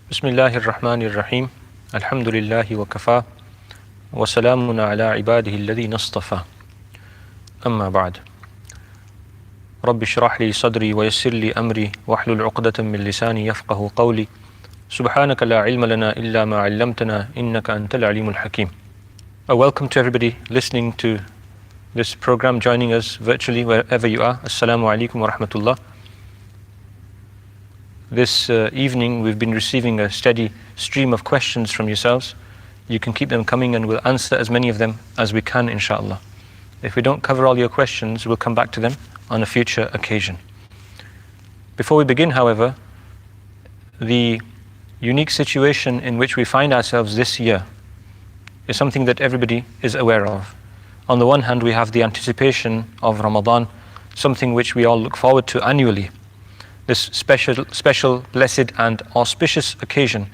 Bismillahir Rahmanir Rahim. Alhamdulillahi wa kafa. Wa salamun ala ibadihi alladhina istafa. Amma ba'd. Rabbi shrah li sadri wa yassir li amri wahlul 'uqdatan min lisani yafqahu qawli. Subhanaka la ilma lana illa ma 'allamtana innaka antal alimul hakim. A welcome to everybody listening to this program, joining us virtually wherever you are. Assalamu alaikum wa rahmatullah. This evening we've been receiving a steady stream of questions from yourselves. You can keep them coming and we'll answer as many of them as we can, inshallah. If we don't cover all your questions, we'll come back to them on a future occasion. Before we begin, however, the unique situation in which we find ourselves this year is something that everybody is aware of. On the one hand, we have the anticipation of Ramadan, something which we all look forward to annually. This special, blessed and auspicious occasion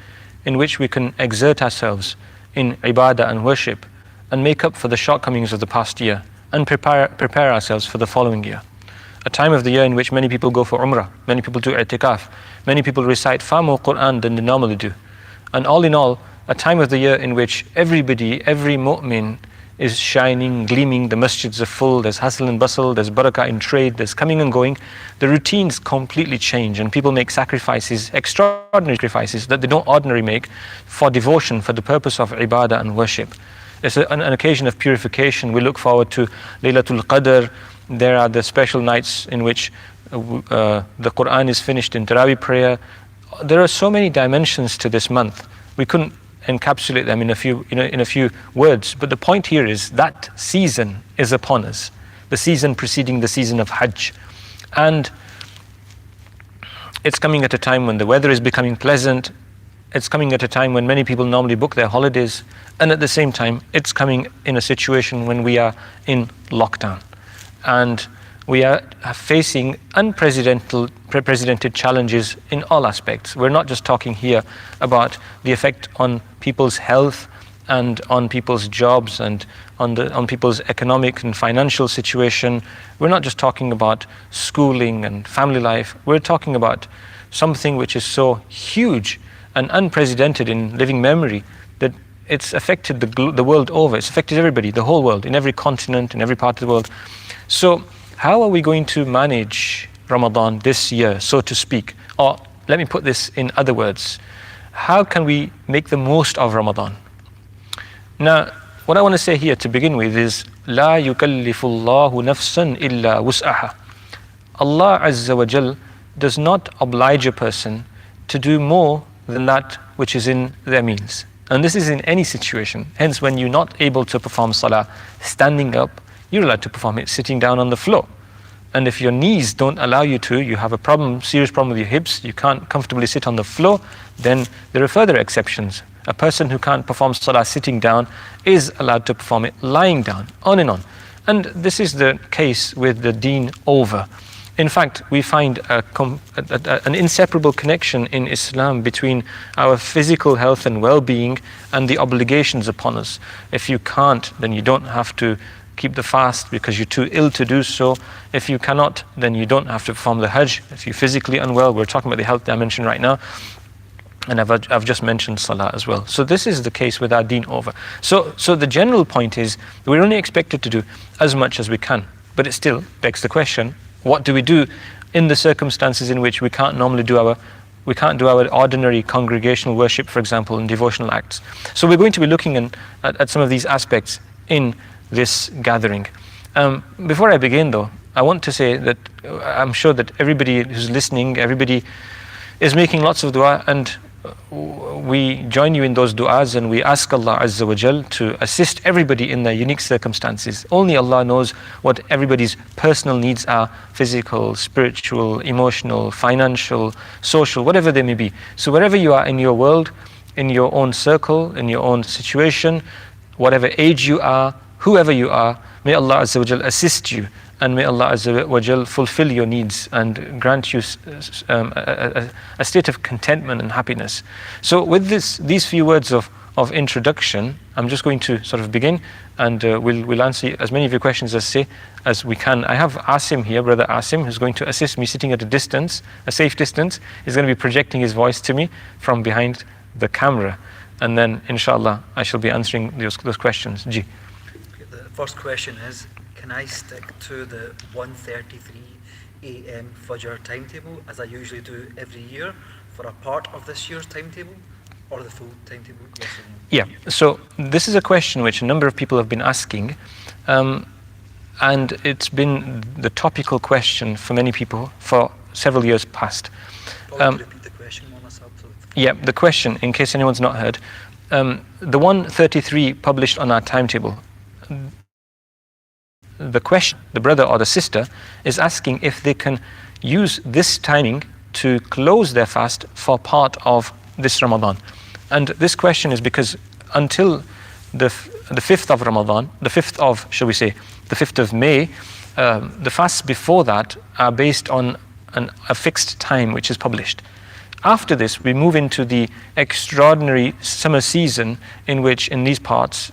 in which we can exert ourselves in ibadah and worship and make up for the shortcomings of the past year and prepare ourselves for the following year. A time of the year in which many people go for umrah, many people do i'tikaf, many people recite far more Quran than they normally do. And all in all, a time of the year in which everybody, every mu'min is shining, gleaming, the masjids are full, there's hustle and bustle, there's barakah in trade, there's coming and going. The routines completely change and people make sacrifices, extraordinary sacrifices that they don't ordinarily make for devotion, for the purpose of ibadah and worship. It's an occasion of purification. We look forward to Laylatul Qadr. There are the special nights in which the Quran is finished in Tarawih prayer. There are so many dimensions to this month. We couldn't encapsulate them in a few words, but the point here is that season is upon us, the season preceding the season of Hajj, and it's coming at a time when the weather is becoming pleasant. It's coming at a time when many people normally book their holidays, and at the same time it's coming in a situation when we are in lockdown and we are facing unprecedented challenges in all aspects. We're not just talking here about the effect on people's health and on people's jobs and on people's economic and financial situation. We're not just talking about schooling and family life. We're talking about something which is so huge and unprecedented in living memory that it's affected the world over. It's affected everybody, the whole world, in every continent, in every part of the world. So how are we going to manage Ramadan this year, so to speak? Or let me put this in other words. How can we make the most of Ramadan? Now, what I want to say here to begin with is لا يكلف الله نفسا إلا وسعها. Allah Azza wa Jal does not oblige a person to do more than that which is in their means. And this is in any situation. Hence, when you're not able to perform salah standing up, you're allowed to perform it sitting down on the floor. And if your knees don't allow you to, you have a problem, serious problem with your hips, you can't comfortably sit on the floor, then there are further exceptions. A person who can't perform salah sitting down is allowed to perform it lying down, on and on. And this is the case with the deen over. In fact, we find an inseparable connection in Islam between our physical health and well-being and the obligations upon us. If you can't, then you don't have to keep the fast because you're too ill to do so. If you cannot, then you don't have to perform the Hajj. If you're physically unwell, we're talking about the health dimension right now. And I've just mentioned Salah as well. So this is the case with our deen over. So the general point is we're only expected to do as much as we can. But it still begs the question, what do we do in the circumstances in which we can't do our ordinary congregational worship, for example, and devotional acts? So we're going to be looking at some of these aspects in this gathering. Before I begin though, I want to say that I'm sure that everybody who's listening, everybody is making lots of dua, and we join you in those du'as and we ask Allah Azza wa Jal to assist everybody in their unique circumstances. Only Allah knows what everybody's personal needs are, physical, spiritual, emotional, financial, social, whatever they may be. So wherever you are in your world, in your own circle, in your own situation, whatever age you are, whoever you are, may Allah Azza wa Jal assist you, and may Allah Azza wa Jal fulfill your needs and grant you a state of contentment and happiness. So with these few words of of introduction, I'm just going to sort of begin, and we'll answer as many of your questions as we can. I have Asim here, brother Asim, who's going to assist me, sitting at a distance, a safe distance. He's going to be projecting his voice to me from behind the camera, and then inshallah I shall be answering those questions. Ji. The first question is, can I stick to the 1:33 a.m. Fajr timetable as I usually do every year for a part of this year's timetable, or the full timetable? Yes or no? Yeah, so this is a question which a number of people have been asking, and it's been the topical question for many people for several years past. Repeat the question, Maulana Sahib. Yeah, the question, in case anyone's not heard, the 1:33 published on our timetable, the question, the brother or the sister is asking if they can use this timing to close their fast for part of this Ramadan. And this question is because until the 5th of Ramadan, the 5th of, shall we say, the 5th of May, the fasts before that are based on a fixed time which is published. After this, we move into the extraordinary summer season in which, in these parts,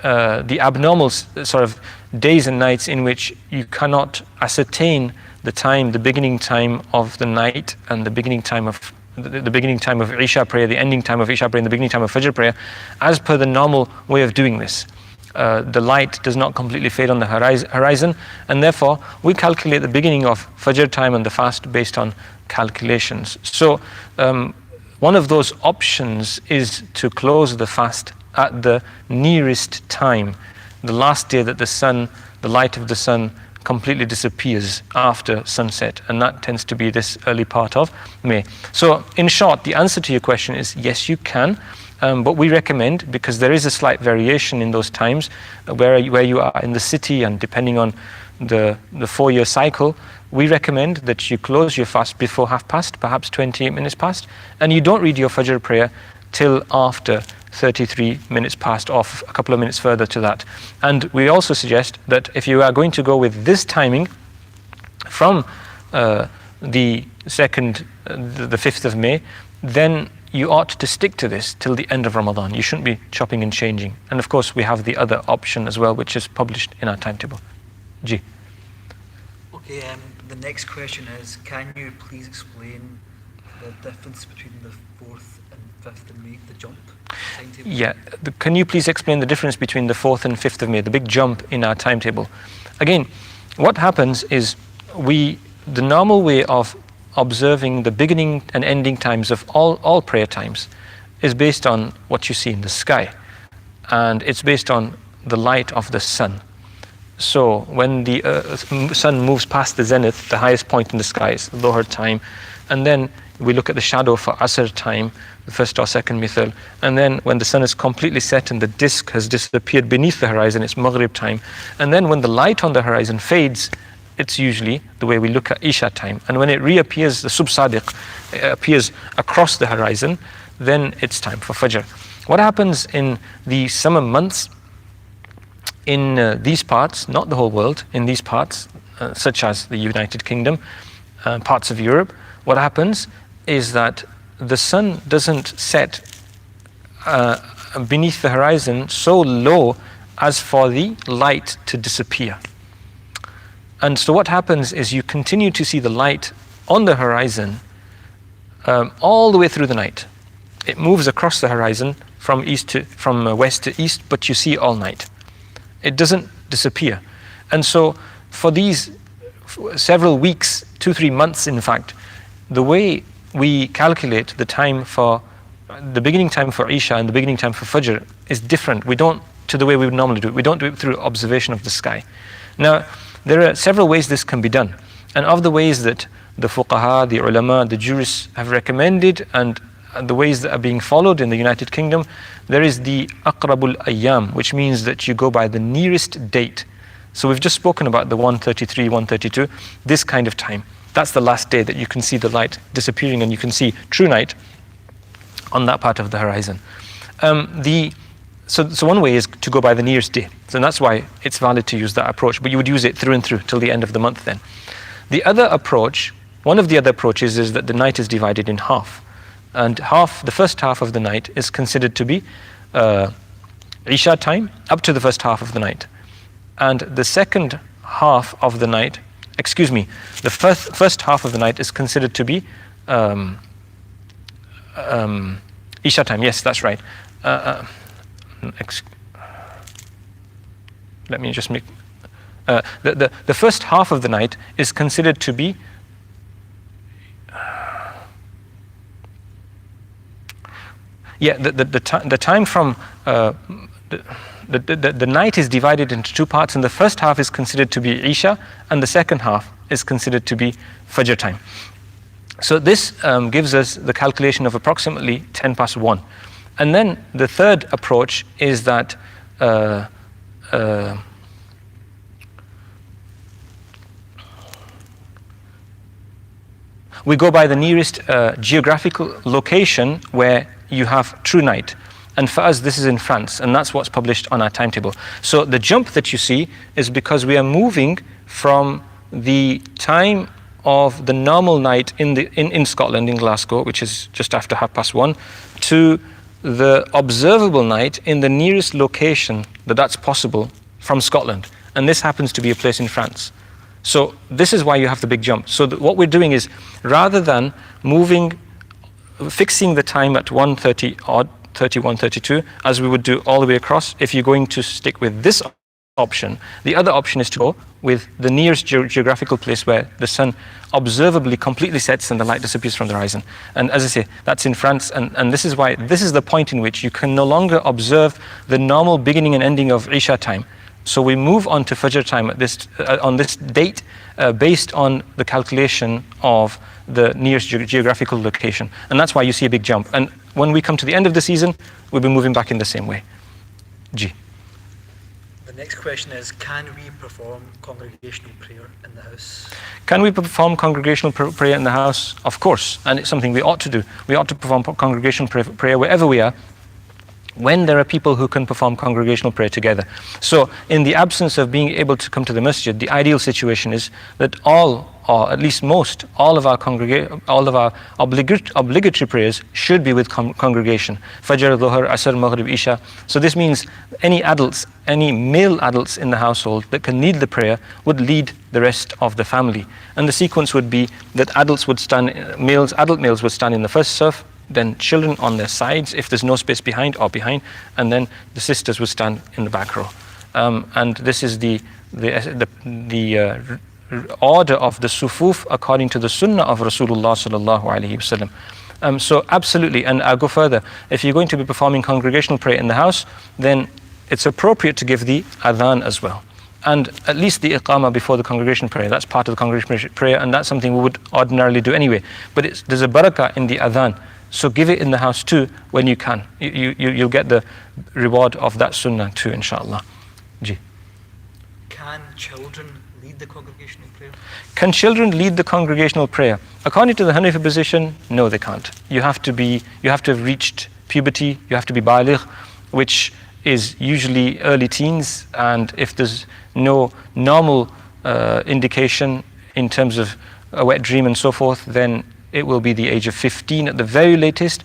the abnormal sort of days and nights in which you cannot ascertain the time, the beginning time of the night and the beginning time of the beginning time of Isha prayer, the ending time of Isha prayer, and the beginning time of Fajr prayer, as per the normal way of doing this. The light does not completely fade on the horizon, and therefore we calculate the beginning of Fajr time and the fast based on calculations. So one of those options is to close the fast at the nearest time, the last day that the light of the sun completely disappears after sunset, and that tends to be this early part of May. So in short, the answer to your question is yes, you can, but we recommend, because there is a slight variation in those times where you are in the city, and depending on the 4-year cycle, we recommend that you close your fast before past, perhaps 28 minutes past, and you don't read your Fajr prayer till after 33 minutes past, off a couple of minutes further to that. And we also suggest that if you are going to go with this timing from the 5th of May, then you ought to stick to this till the end of Ramadan. You shouldn't be chopping and changing. And of course, we have the other option as well, which is published in our timetable. Ji. Okay, the next question is, can you please explain the difference between the 4th and 5th of May, the jump timetable? Yeah, can you please explain the difference between the 4th and 5th of May, the big jump in our timetable? Again, what happens is the normal way of observing the beginning and ending times of all prayer times is based on what you see in the sky, and it's based on the light of the sun. So when the sun moves past the zenith, the highest point in the sky is Dhuhr time, and then we look at the shadow for Asr time, the first or second mithal, and then when the sun is completely set and the disk has disappeared beneath the horizon, it's Maghrib time, and then when the light on the horizon fades, it's usually the way we look at Isha time, and when it reappears, the Sub-Sadiq appears across the horizon, then it's time for Fajr. What happens in the summer months in these parts, not the whole world, in these parts, such as the United Kingdom, parts of Europe, what happens is that the sun doesn't set beneath the horizon so low as for the light to disappear. And so what happens is you continue to see the light on the horizon all the way through the night. It moves across the horizon from west to east, but you see all night. It doesn't disappear. And so for these several weeks, 2-3 months in fact, the way we calculate the time for the beginning time for Isha and the beginning time for Fajr is different. We don't to the way we would normally do it. We don't do it through observation of the sky. Now, there are several ways this can be done. And of the ways that the fuqaha, the ulama, the jurists have recommended, and the ways that are being followed in the United Kingdom, there is the aqrabul ayyam, which means that you go by the nearest date. So we've just spoken about the 1:33, 1:32, this kind of time. That's the last day that you can see the light disappearing and you can see true night on that part of the horizon. So one way is to go by the nearest day. So that's why it's valid to use that approach, but you would use it through and through till the end of the month then. The other approach, one of the other approaches is that the night is divided in half. And the first half of the night is considered to be Isha time up to the first half of the night. And the second half of the night, the first half of the night is considered to be Isha time. Yes, that's right. Let me just make the first half of the night is considered to be the time from the night is divided into two parts, and the first half is considered to be Isha, and the second half is considered to be Fajr time. So this gives us the calculation of approximately 10 past 1. And then the third approach is that we go by the nearest geographical location where you have true night. And for us, this is in France, and that's what's published on our timetable. So the jump that you see is because we are moving from the time of the normal night in Scotland, in Glasgow, which is just after 1:30, to the observable night in the nearest location that's possible from Scotland. And this happens to be a place in France. So this is why you have the big jump. So what we're doing is, rather than fixing the time at 1:30 odd, 31, 32, as we would do all the way across, if you're going to stick with this option, the other option is to go with the nearest geographical place where the sun observably completely sets and the light disappears from the horizon. And as I say, that's in France, and this is why, this is the point in which you can no longer observe the normal beginning and ending of Isha time. So we move on to Fajr time at on this date based on the calculation of the nearest geographical location. And that's why you see a big jump. And when we come to the end of the season, we'll be moving back in the same way. G. The next question is, can we perform congregational prayer in the house? Can we perform congregational prayer in the house? Of course, and it's something we ought to do. We ought to perform congregational prayer wherever we are, when there are people who can perform congregational prayer together. So in the absence of being able to come to the masjid, the ideal situation is that all, or at least most, all of our obligatory prayers should be with congregation. Fajr, Dhuhr, Asr, Maghrib, Isha. So this means any adults, any male adults in the household that can lead the prayer would lead the rest of the family. And the sequence would be that adult males would stand in the first saf, then children on their sides if there's no space behind, and then the sisters would stand in the back row. And this is the order of the sufuf according to the sunnah of Rasulullah sallallahu alaihi wasallam. So absolutely, and I'll go further. If you're going to be performing congregational prayer in the house, then it's appropriate to give the adhan as well. And at least the iqamah before the congregation prayer, that's part of the congregation prayer, and that's something we would ordinarily do anyway. But there's a barakah in the adhan. So give it in the house too when you can. You'll get the reward of that sunnah too, inshallah. Ji. Can children lead the congregational prayer? Can children lead the congregational prayer? According to the Hanafi position, no, they can't. You have to have reached puberty, you have to be baligh, which is usually early teens, and if there's no normal indication in terms of a wet dream and so forth, then it will be the age of 15 at the very latest.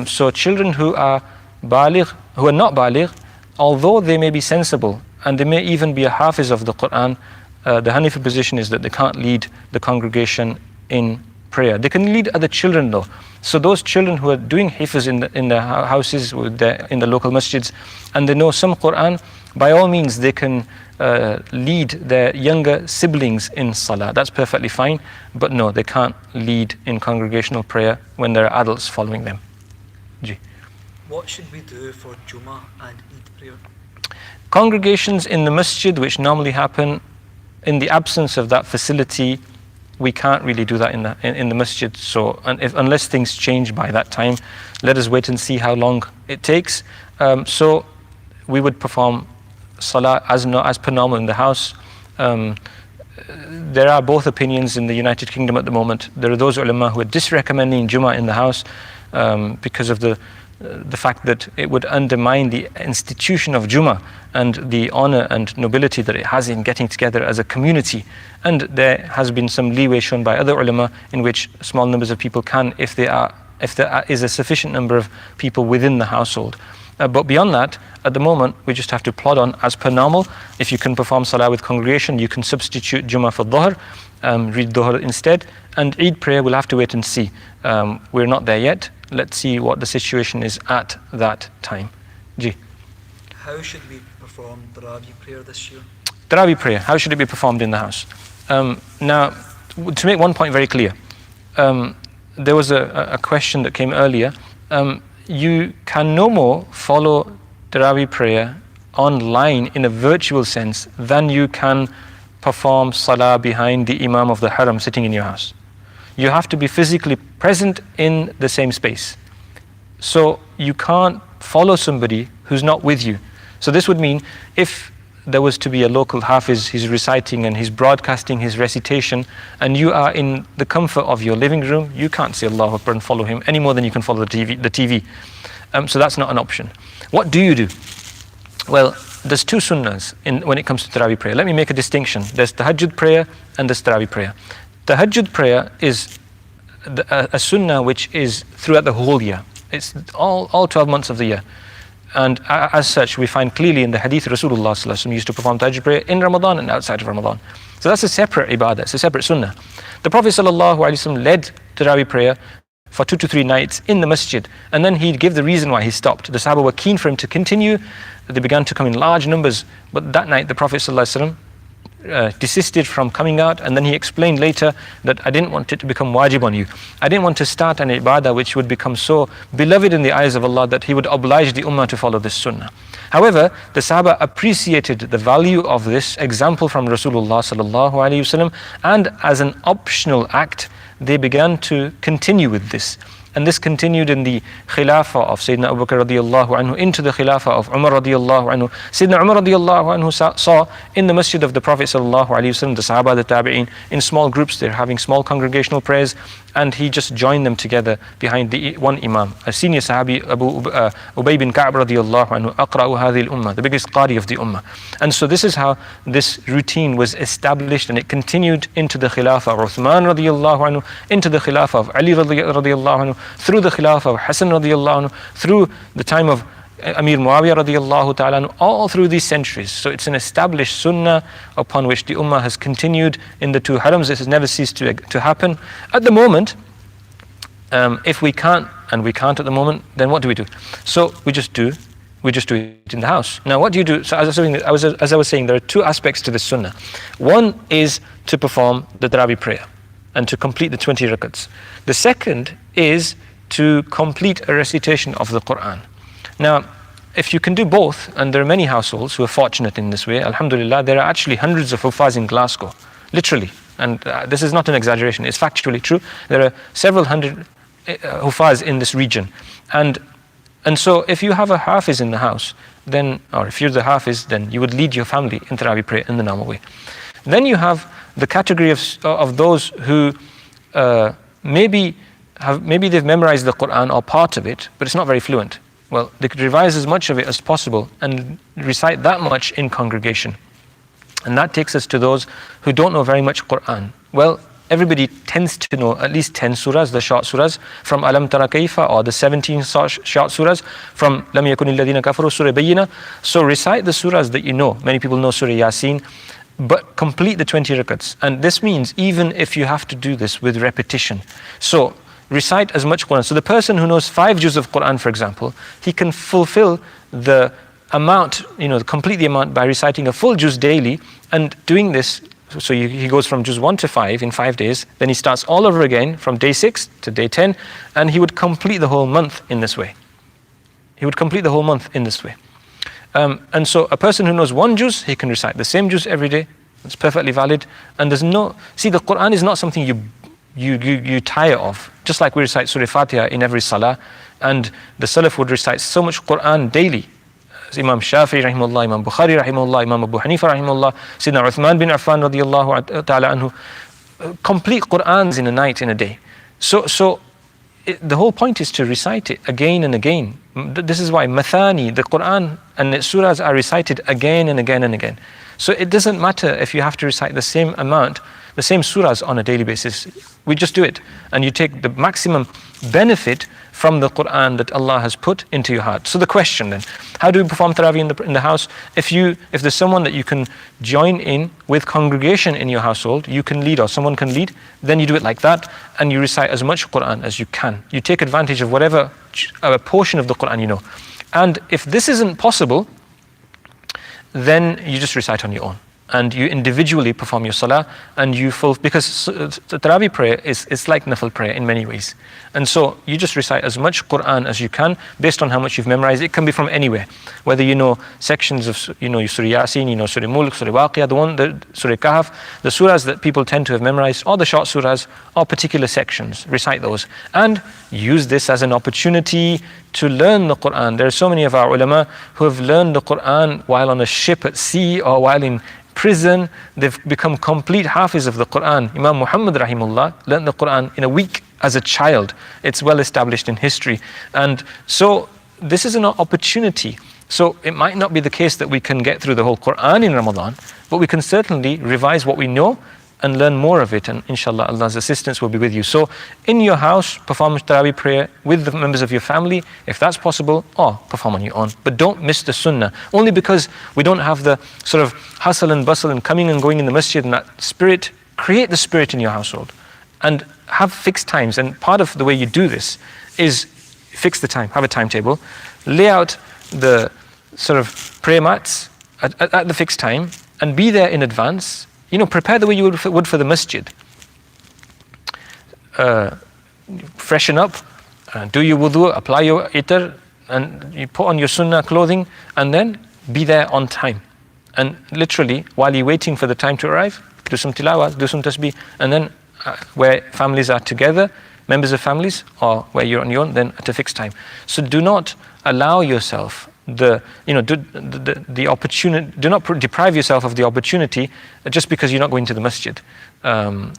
So children who are not baligh, although they may be sensible and they may even be a hafiz of the Quran, the Hanafi position is that they can't lead the congregation in prayer. They can lead other children though. So those children who are doing hifz in the houses, in the local masjids, and they know some Quran, by all means they can lead their younger siblings in salah. That's perfectly fine, but no, they can't lead in congregational prayer when there are adults following them. Ji. What should we do for Jummah and Eid prayer? Congregations in the masjid, which normally happen, in the absence of that facility, we can't really do that in the masjid. So unless things change by that time, let us wait and see how long it takes. So we would perform salah as per normal in the house. There are both opinions in the United Kingdom at the moment. There are those ulama who are disrecommending Jummah in the house because of the fact that it would undermine the institution of Jummah and the honor and nobility that it has in getting together as a community. And there has been some leeway shown by other ulama in which small numbers of people can, if there is a sufficient number of people within the household. But beyond that, at the moment, we just have to plod on as per normal. If you can perform salah with congregation, you can substitute Jummah for Dhuhr, read Dhuhr instead. And Eid prayer, we'll have to wait and see. We're not there yet. Let's see what the situation is at that time. Ji. How should we perform Tarawih prayer this year? Tarawih prayer, how should it be performed in the house? Now, to make one point very clear, there was a question that came earlier. You can no more follow Tarawih prayer online in a virtual sense than you can perform salah behind the Imam of the Haram sitting in your house. You have to be physically present in the same space. So you can't follow somebody who's not with you. So this would mean if there was to be a local hafiz, he's reciting and he's broadcasting his recitation, and you are in the comfort of your living room, you can't say Allahu Akbar and follow him any more than you can follow the TV. So that's not an option. What do you do? Well, there's two sunnahs when it comes to Tarawih prayer. Let me make a distinction. There's Tahajjud prayer and there's Tarawih prayer. Tahajjud prayer is a sunnah which is throughout the whole year. It's all 12 months of the year. And as such, we find clearly in the hadith Rasulullah sallallahu alaihi wasallam used to perform Tahajjud prayer in Ramadan and outside of Ramadan. So that's a separate ibadah, it's a separate sunnah. The Prophet sallallahu alaihi wasallam led Tarawih prayer for 2 to 3 nights in the masjid, and then he'd give the reason why he stopped. The Sahaba were keen for him to continue. They began to come in large numbers, but that night the Prophet sallallahu alaihi wasallam desisted from coming out, and then he explained later that I didn't want it to become wajib on you. I didn't want to start an ibadah which would become so beloved in the eyes of Allah that he would oblige the ummah to follow this sunnah. However, the Sahaba appreciated the value of this example from Rasulullah sallallahu alaihi wasallam, and as an optional act they began to continue with this. And this continued in the Khilafah of Sayyidina Abu Bakr radiallahu anhu, into the Khilafah of Umar radiallahu anhu. Sayyidina Umar radiallahu anhu saw in the masjid of the Prophet sallallahu alaihi wasallam, the Sahaba, the Tabi'een, in small groups, they're having small congregational prayers, and he just joined them together behind the one Imam. A senior Sahabi, Ubay bin Ka'b radiallahu anhu, Aqra'u hadhi al-ummah, the biggest Qari of the Ummah. And so this is how this routine was established, and it continued into the Khilafah of Uthman radiallahu anhu, into the Khilafah of Ali radiallahu anhu, through the Khilafah of Hassan radiallahu anhu, through the time of Amir Muawiyah radiallahu ta'ala anhu, all through these centuries. So it's an established sunnah upon which the ummah has continued in the 2 harams. This has never ceased to happen. At the moment, if we can't, and we can't at the moment, then what do we do? So we just do it in the house. Now what do you do? So as I was saying, there are 2 aspects to this sunnah. One is to perform the Tarawih prayer and to complete the 20 rakats. The second is to complete a recitation of the Quran. Now, if you can do both, and there are many households who are fortunate in this way, alhamdulillah, there are actually hundreds of hufaz in Glasgow, literally. And this is not an exaggeration, it's factually true. There are several hundred hufaz in this region. And so if you have a hafiz in the house, then, or if you're the hafiz, then you would lead your family in Tarawih prayer in the normal way. Then you have the category of those who maybe they've memorized the Quran or part of it, but it's not very fluent. Well, they could revise as much of it as possible and recite that much in congregation. And that takes us to those who don't know very much Quran. Well, everybody tends to know at least 10 surahs, the short surahs, from Alam Tara Kaifa, or the 17 short surahs from Lam Yakunil Ladina Kafaru, Surah Bayyina. So recite the surahs that you know. Many people know Surah Yasin, but complete the 20 rakats. And this means even if you have to do this with repetition. So recite as much Quran. So the person who knows 5 juz of Quran, for example, he can fulfill the amount, complete the amount by reciting a full juz daily and doing this. So he goes from juz 1 to 5 in 5 days, then he starts all over again from day 6 to day 10, and he would complete the whole month in this way. And so a person who knows 1 juz, he can recite the same juz every day. It's perfectly valid. And the Quran is not something you tire of. Just like we recite Surah Fatiha in every salah, and the Salaf would recite so much Quran daily. Imam Shafi'i rahimahullah, Imam Bukhari rahimahullah, Imam Abu Hanifa rahimahullah, Sayyidina Uthman bin Affan radiyallahu ta'ala anhu, complete Qur'ans in a night, in a day. So the whole point is to recite it again and again. This is why Mathani, the Qur'an and its surahs are recited again and again and again. So it doesn't matter if you have to recite the same amount, the same surahs on a daily basis. We just do it. And you take the maximum benefit from the Quran that Allah has put into your heart. So the question then, how do we perform Taraweeh in the house? If there's someone that you can join in with congregation in your household, you can lead or someone can lead, then you do it like that and you recite as much Quran as you can. You take advantage of whatever portion of the Quran you know. And if this isn't possible, then you just recite on your own. And you individually perform your salah and you because the Taraweeh prayer is like Nafil prayer in many ways. And so you just recite as much Quran as you can based on how much you've memorized. It can be from anywhere. Whether you know sections of, Surah Yasin, Surah Mulk, Surah Waqiyah, Surah Kahf, the surahs that people tend to have memorized, or the short surahs, or particular sections. Recite those. And use this as an opportunity to learn the Quran. There are so many of our ulama who have learned the Quran while on a ship at sea or while in prison. They've become complete hafiz of the Quran. Imam Muhammad rahimullah learned the Quran in a week as a child. It's well established in history. And so this is an opportunity. So it might not be the case that we can get through the whole Quran in Ramadan, but we can certainly revise what we know and learn more of it, and inshallah Allah's assistance will be with you. So in your house, perform Taraweeh prayer with the members of your family if that's possible, or perform on your own. But don't miss the sunnah, only because we don't have the sort of hustle and bustle and coming and going in the masjid and that spirit. Create the spirit in your household and have fixed times. And part of the way you do this is fix the time, have a timetable, lay out the sort of prayer mats at the fixed time and be there in advance. Prepare the way you would for the masjid. Freshen up, do your wudu, apply your itar, and you put on your sunnah clothing, and then be there on time. And literally, while you're waiting for the time to arrive, do some tilawah, do some tasbih, and then where families are together, members of families, or where you're on your own, then at a fixed time. So do not allow yourself the opportunity. Do not deprive yourself of the opportunity just because you're not going to the masjid, and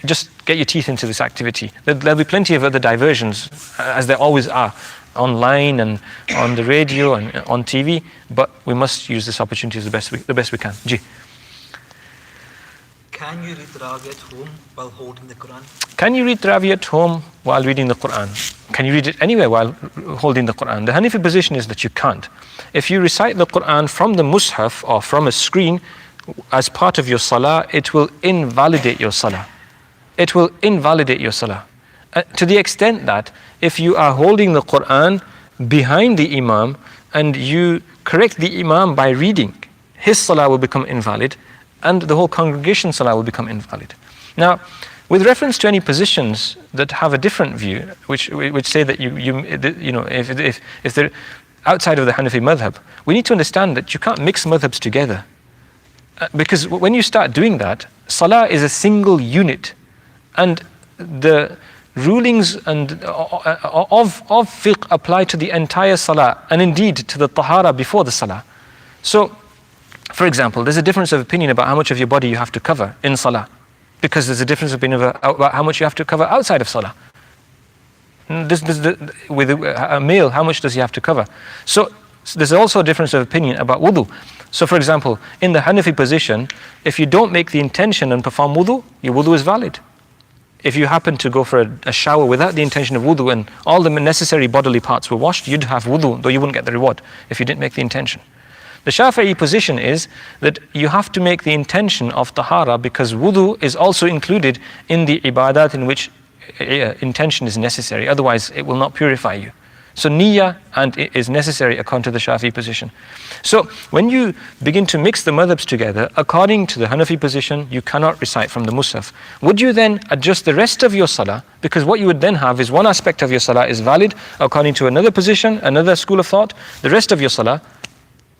just get your teeth into this activity. There'll be plenty of other diversions, as there always are, online and on the radio and on TV. But we must use this opportunity the best we can. Ji. Can you read Taraweeh at home while holding the Quran? Can you read Taraweeh at home while reading the Quran? Can you read it anywhere while holding the Quran? The Hanafi position is that you can't. If you recite the Quran from the mushaf or from a screen as part of your salah, it will invalidate your salah. It will invalidate your salah. To the extent that if you are holding the Quran behind the imam and you correct the imam by reading, his salah will become invalid and the whole congregation's salah will become invalid. Now, with reference to any positions that have a different view, which say that if they're outside of the Hanafi madhab, we need to understand that you can't mix madhabs together, because when you start doing that, salah is a single unit, and the rulings and of fiqh apply to the entire salah, and indeed to the tahara before the salah. So, for example, there's a difference of opinion about how much of your body you have to cover in salah, because there's a difference of opinion about how much you have to cover outside of salah. With a male, how much does he have to cover? So there's also a difference of opinion about wudu. So for example, in the Hanafi position, if you don't make the intention and perform wudu, your wudu is valid. If you happen to go for a shower without the intention of wudu and all the necessary bodily parts were washed, you'd have wudu, though you wouldn't get the reward if you didn't make the intention. The Shafi'i position is that you have to make the intention of tahara, because wudu is also included in the ibadat in which intention is necessary. Otherwise, it will not purify you. So niyyah is necessary according to the Shafi'i position. So when you begin to mix the madhabs together, according to the Hanafi position, you cannot recite from the mushaf. Would you then adjust the rest of your salah? Because what you would then have is one aspect of your salah is valid according to another position, another school of thought. The rest of your salah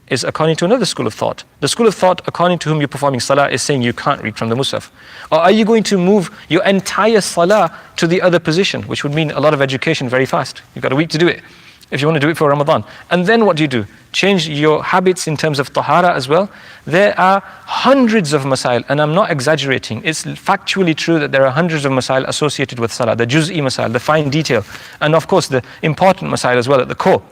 is according to another school of thought. The school of thought according to whom you're performing salah is saying you can't read from the mushaf. Or are you going to move your entire salah to the other position, which would mean a lot of education very fast. You've got a week to do it if you want to do it for Ramadan. And then what do? Change your habits in terms of tahara as well. There are hundreds of masail, and I'm not exaggerating. It's factually true that there are hundreds of masail associated with salah, the juz'i masail, the fine detail, and of course the important masail as well at the core.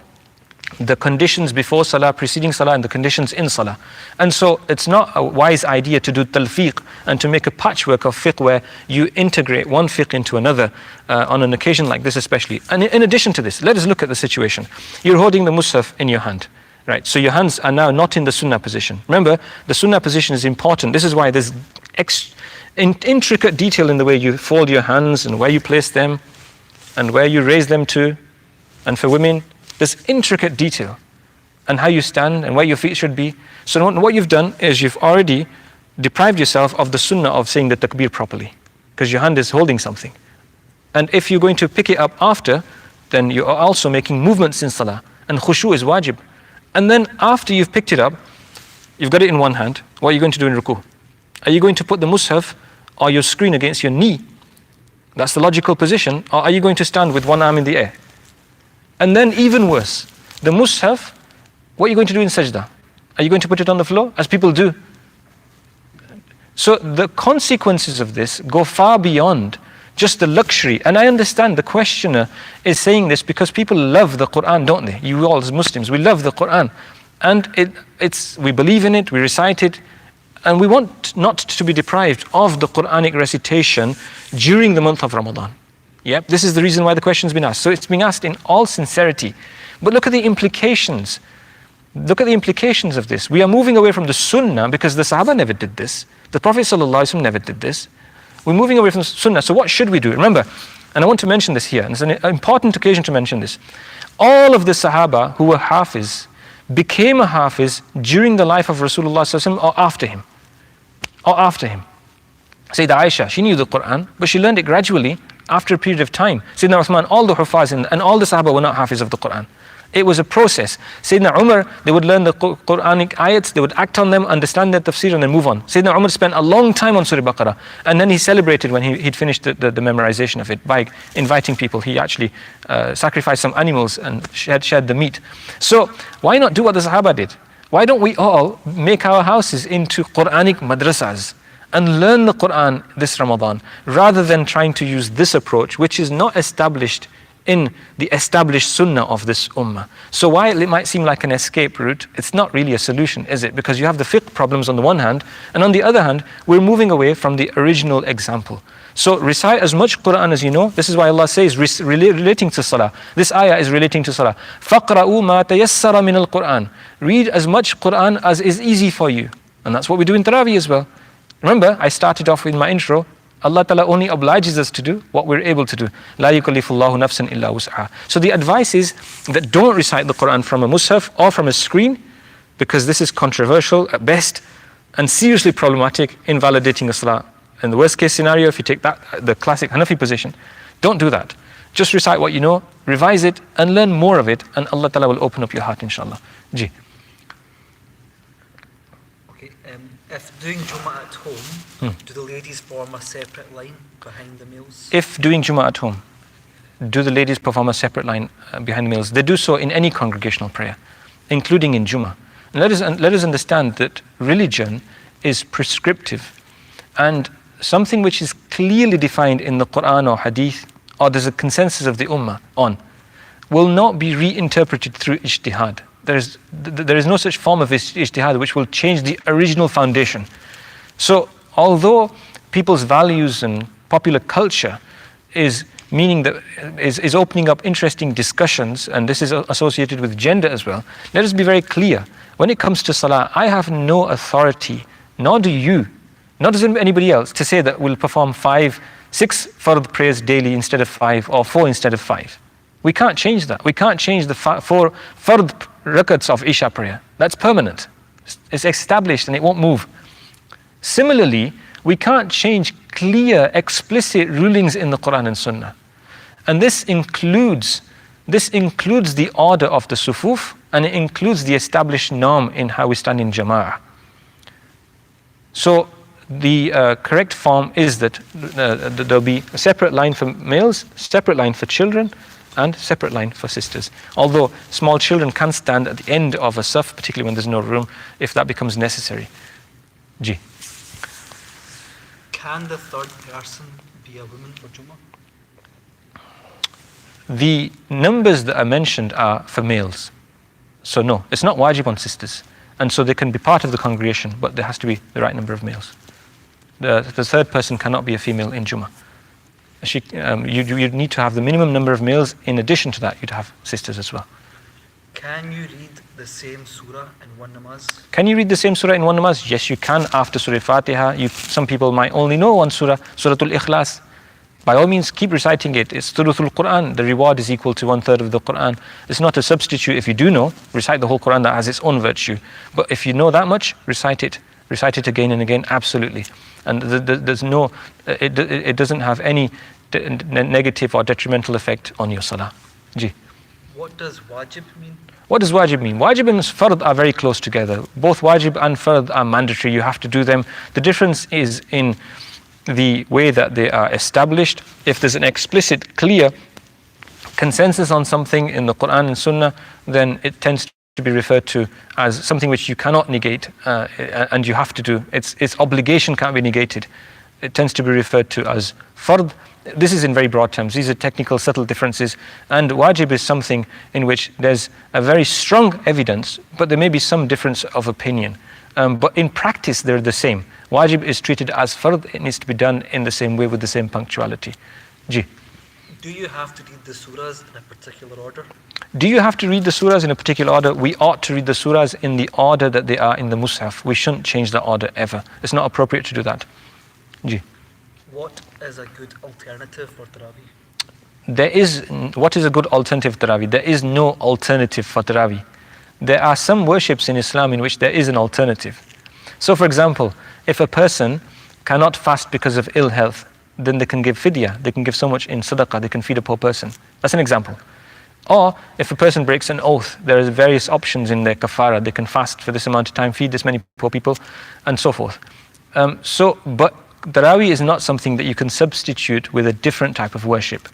the conditions before salah, preceding salah, and the conditions in salah. And so it's not a wise idea to do talfiq and to make a patchwork of fiqh where you integrate one fiqh into another on an occasion like this especially. And in addition to this, let us look at the situation. You're holding the mushaf in your hand, right? So your hands are now not in the sunnah position. Remember, the sunnah position is important. This is why there's intricate detail in the way you fold your hands and where you place them and where you raise them to. And for women, there's intricate detail and how you stand and where your feet should be. So what you've done is you've already deprived yourself of the sunnah of saying the takbir properly because your hand is holding something. And if you're going to pick it up after, then you are also making movements in salah. And khushu is wajib. And then after you've picked it up, you've got it in one hand. What are you going to do in ruku? Are you going to put the mushaf or your screen against your knee? That's the logical position. Or are you going to stand with one arm in the air? And then even worse, the mushaf, what are you going to do in sajda? Are you going to put it on the floor, as people do? So the consequences of this go far beyond just the luxury. And I understand the questioner is saying this because people love the Quran, don't they? You all as Muslims, we love the Quran. And we believe in it, we recite it, and we want not to be deprived of the Quranic recitation during the month of Ramadan. Yeah, this is the reason why the question's been asked. So it's being asked in all sincerity. But look at the implications. Look at the implications of this. We are moving away from the sunnah because the Sahaba never did this. The Prophet ﷺ never did this. We're moving away from the sunnah. So what should we do? Remember, and I want to mention this here, and it's an important occasion to mention this. All of the Sahaba who were Hafiz became a Hafiz during the life of Rasulullah ﷺ or after him. Or after him. Sayyidah Aisha, she knew the Quran, but she learned it gradually after a period of time. Sayyidina Uthman, all the Hufaz and all the Sahaba were not Hafiz of the Quran. It was a process. Sayyidina Umar, they would learn the Quranic ayats, they would act on them, understand their tafsir and then move on. Sayyidina Umar spent a long time on Surah Baqarah and then he celebrated when he'd finished the memorization of it by inviting people. He actually sacrificed some animals and shared the meat. So why not do what the Sahaba did? Why don't we all make our houses into Quranic madrasas and learn the Quran this Ramadan rather than trying to use this approach which is not established in the established sunnah of this ummah. So while it might seem like an escape route, it's not really a solution, is it? Because you have the fiqh problems on the one hand, and on the other hand, we're moving away from the original example. So recite as much Quran as you know. This is why Allah says, relating to salah. This ayah is relating to salah. فَقْرَأُوا مَا تَيَسَّرَ مِنَ الْقُرْآنِ. Read as much Quran as is easy for you. And that's what we do in Taraweeh as well. Remember, I started off with my intro. Allah Ta'ala only obliges us to do what we're able to do. لَا يُكَلِّفُ اللَّهُ نَفْسًا إِلَّا وُسْعَهَا. So the advice is that don't recite the Quran from a mushaf or from a screen, because this is controversial at best and seriously problematic in validating a salah. In the worst case scenario, if you take that, the classic Hanafi position, don't do that. Just recite what you know, revise it and learn more of it, and Allah Ta'ala will open up your heart, inshallah. Ji. If doing Jummah at home, do the ladies form a separate line behind the males? If doing Jummah at home, do the ladies perform a separate line behind the males? They do so in any congregational prayer, including in Jummah. And let us understand that religion is prescriptive, and something which is clearly defined in the Quran or Hadith, or there's a consensus of the Ummah on, will not be reinterpreted through ijtihad. There is no such form of ijtihad which will change the original foundation. So although people's values and popular culture is meaning that is opening up interesting discussions, and this is associated with gender as well, let us be very clear. When it comes to salah, I have no authority, nor do you, nor does anybody else, to say that we'll perform 6 fard prayers daily instead of 5, or 4 instead of 5. We can't change that. We can't change the 4 fard rakats of Isha prayer. That's permanent. It's established and it won't move. Similarly, we can't change clear, explicit rulings in the Quran and Sunnah. And this includes the order of the sufuf, and it includes the established norm in how we stand in jama'ah. So the correct form is that there'll be a separate line for males, separate line for children, and separate line for sisters. Although small children can stand at the end of a saf, particularly when there's no room, if that becomes necessary. Ji. Can the third person be a woman for Jummah? The numbers that are mentioned are for males. So no, it's not wajib on sisters. And so they can be part of the congregation, but there has to be the right number of males. The third person cannot be a female in Jummah. You need to have the minimum number of males. In addition to that, you'd have sisters as well. Can you read the same surah in one namaz? Can you read the same surah in one namaz? Yes, you can after Surah Fatiha. Some people might only know one surah, Suratul Ikhlas. By all means, keep reciting it. It's Thuluthul Quran. The reward is equal to 1/3 of the Quran. It's not a substitute. If you do know, recite the whole Quran. That has its own virtue. But if you know that much, recite it. Recite it again and again, absolutely. And there's no, it doesn't have any negative or detrimental effect on your salah. Ji. What does wajib mean? What does wajib mean? Wajib and fard are very close together. Both wajib and fard are mandatory. You have to do them. The difference is in the way that they are established. If there's an explicit, clear consensus on something in the Quran and Sunnah, then it tends to be referred to as something which you cannot negate and you have to do. Its obligation can't be negated. It tends to be referred to as fard. This is in very broad terms. These are technical, subtle differences. And wajib is something in which there's a very strong evidence, but there may be some difference of opinion. But in practice, they're the same. Wajib is treated as fard. It needs to be done in the same way with the same punctuality. Ji. Do you have to read the surahs in a particular order? Do you have to read the surahs in a particular order? We ought to read the surahs in the order that they are in the Mus'haf. We shouldn't change the order ever. It's not appropriate to do that. Ji. What is a good alternative for Tarawih? What is a good alternative for Tarawih? There is no alternative for Tarawih. There are some worships in Islam in which there is an alternative. So for example, if a person cannot fast because of ill health, then they can give fidyah, they can give so much in sadaqah, they can feed a poor person. That's an example. Or if a person breaks an oath, there are various options in their kafara. They can fast for this amount of time, feed this many poor people, and so forth. But Tarawih is not something that you can substitute with a different type of worship.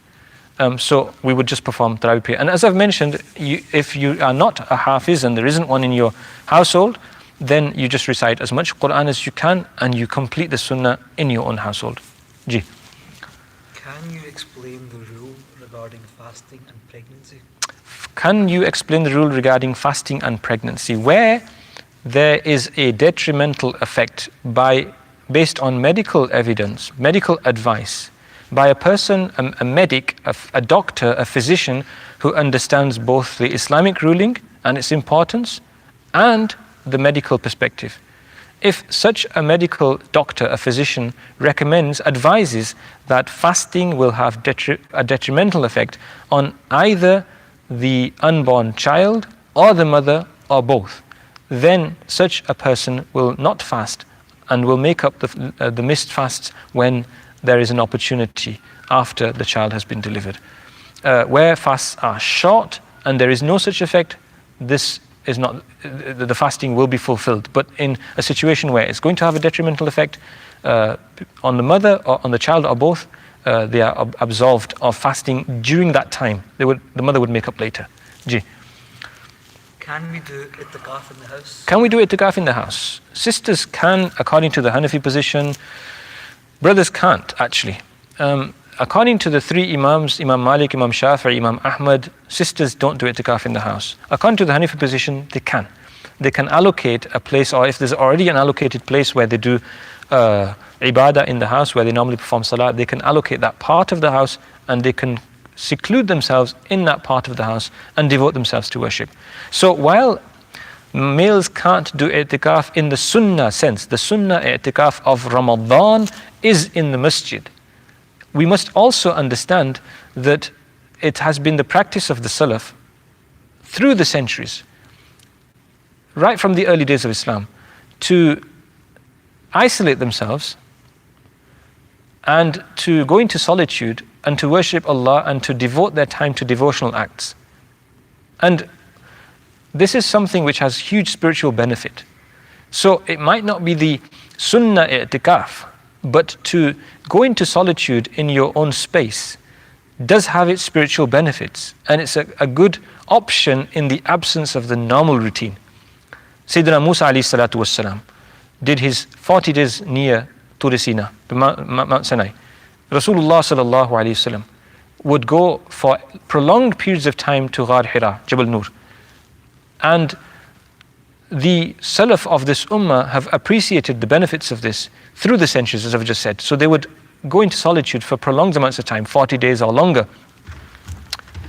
So we would just perform Tarawih prayer. And as I've mentioned, if you are not a Hafiz and there isn't one in your household, then you just recite as much Quran as you can and you complete the Sunnah in your own household. Ji. Can you explain the rule regarding fasting and pregnancy? Can you explain the rule regarding fasting and pregnancy? Where there is a detrimental effect based on medical evidence, medical advice, by a person, a medic, a doctor, a physician who understands both the Islamic ruling and its importance and the medical perspective. If such a medical doctor, a physician, advises that fasting will have a detrimental effect on either the unborn child or the mother or both, then such a person will not fast and will make up the missed fasts when there is an opportunity after the child has been delivered. Where fasts are short and there is no such effect, this is not, the fasting will be fulfilled. But in a situation where it's going to have a detrimental effect on the mother or on the child or both, they are absolved of fasting during that time. The mother would make up later. Ji. Can we do itikaf in the house? Can we do itikaf in the house? Sisters can, according to the Hanafi position. Brothers can't, actually. According to the three Imams, Imam Malik, Imam Shafi'i, Imam Ahmad, sisters don't do itikaf in the house. According to the Hanafi position, they can. They can allocate a place, or if there's already an allocated place where they do ibadah in the house, where they normally perform salah, they can allocate that part of the house and they can seclude themselves in that part of the house and devote themselves to worship. So while males can't do i'tikaf in the sunnah sense, the sunnah i'tikaf of Ramadan is in the masjid, we must also understand that it has been the practice of the Salaf through the centuries, right from the early days of Islam, to isolate themselves and to go into solitude and to worship Allah and to devote their time to devotional acts. And this is something which has huge spiritual benefit. So it might not be the sunnah i'tikaf, but to go into solitude in your own space does have its spiritual benefits, and it's a good option in the absence of the normal routine. Sayyidina Musa alayhi salatu wassalam did his 40 days near Tur Sina, the Mount Sinai. Rasulullah sallallahu alayhi wasallam would go for prolonged periods of time to Ghar Hira, Jabal Nur. And the Salaf of this ummah have appreciated the benefits of this through the centuries, as I've just said. So they would go into solitude for prolonged amounts of time, 40 days or longer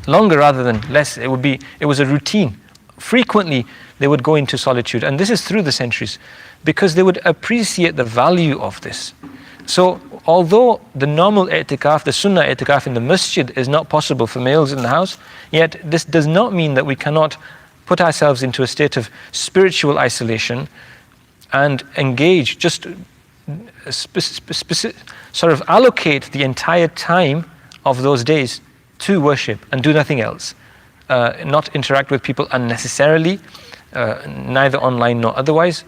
rather than less. It was a routine. Frequently they would go into solitude, and this is through the centuries, because they would appreciate the value of this. So although the normal i'tikaf, the sunnah i'tikaf in the masjid is not possible for males in the house, yet this does not mean that we cannot put ourselves into a state of spiritual isolation and engage, just sort of allocate the entire time of those days to worship and do nothing else. Not interact with people unnecessarily, neither online nor otherwise,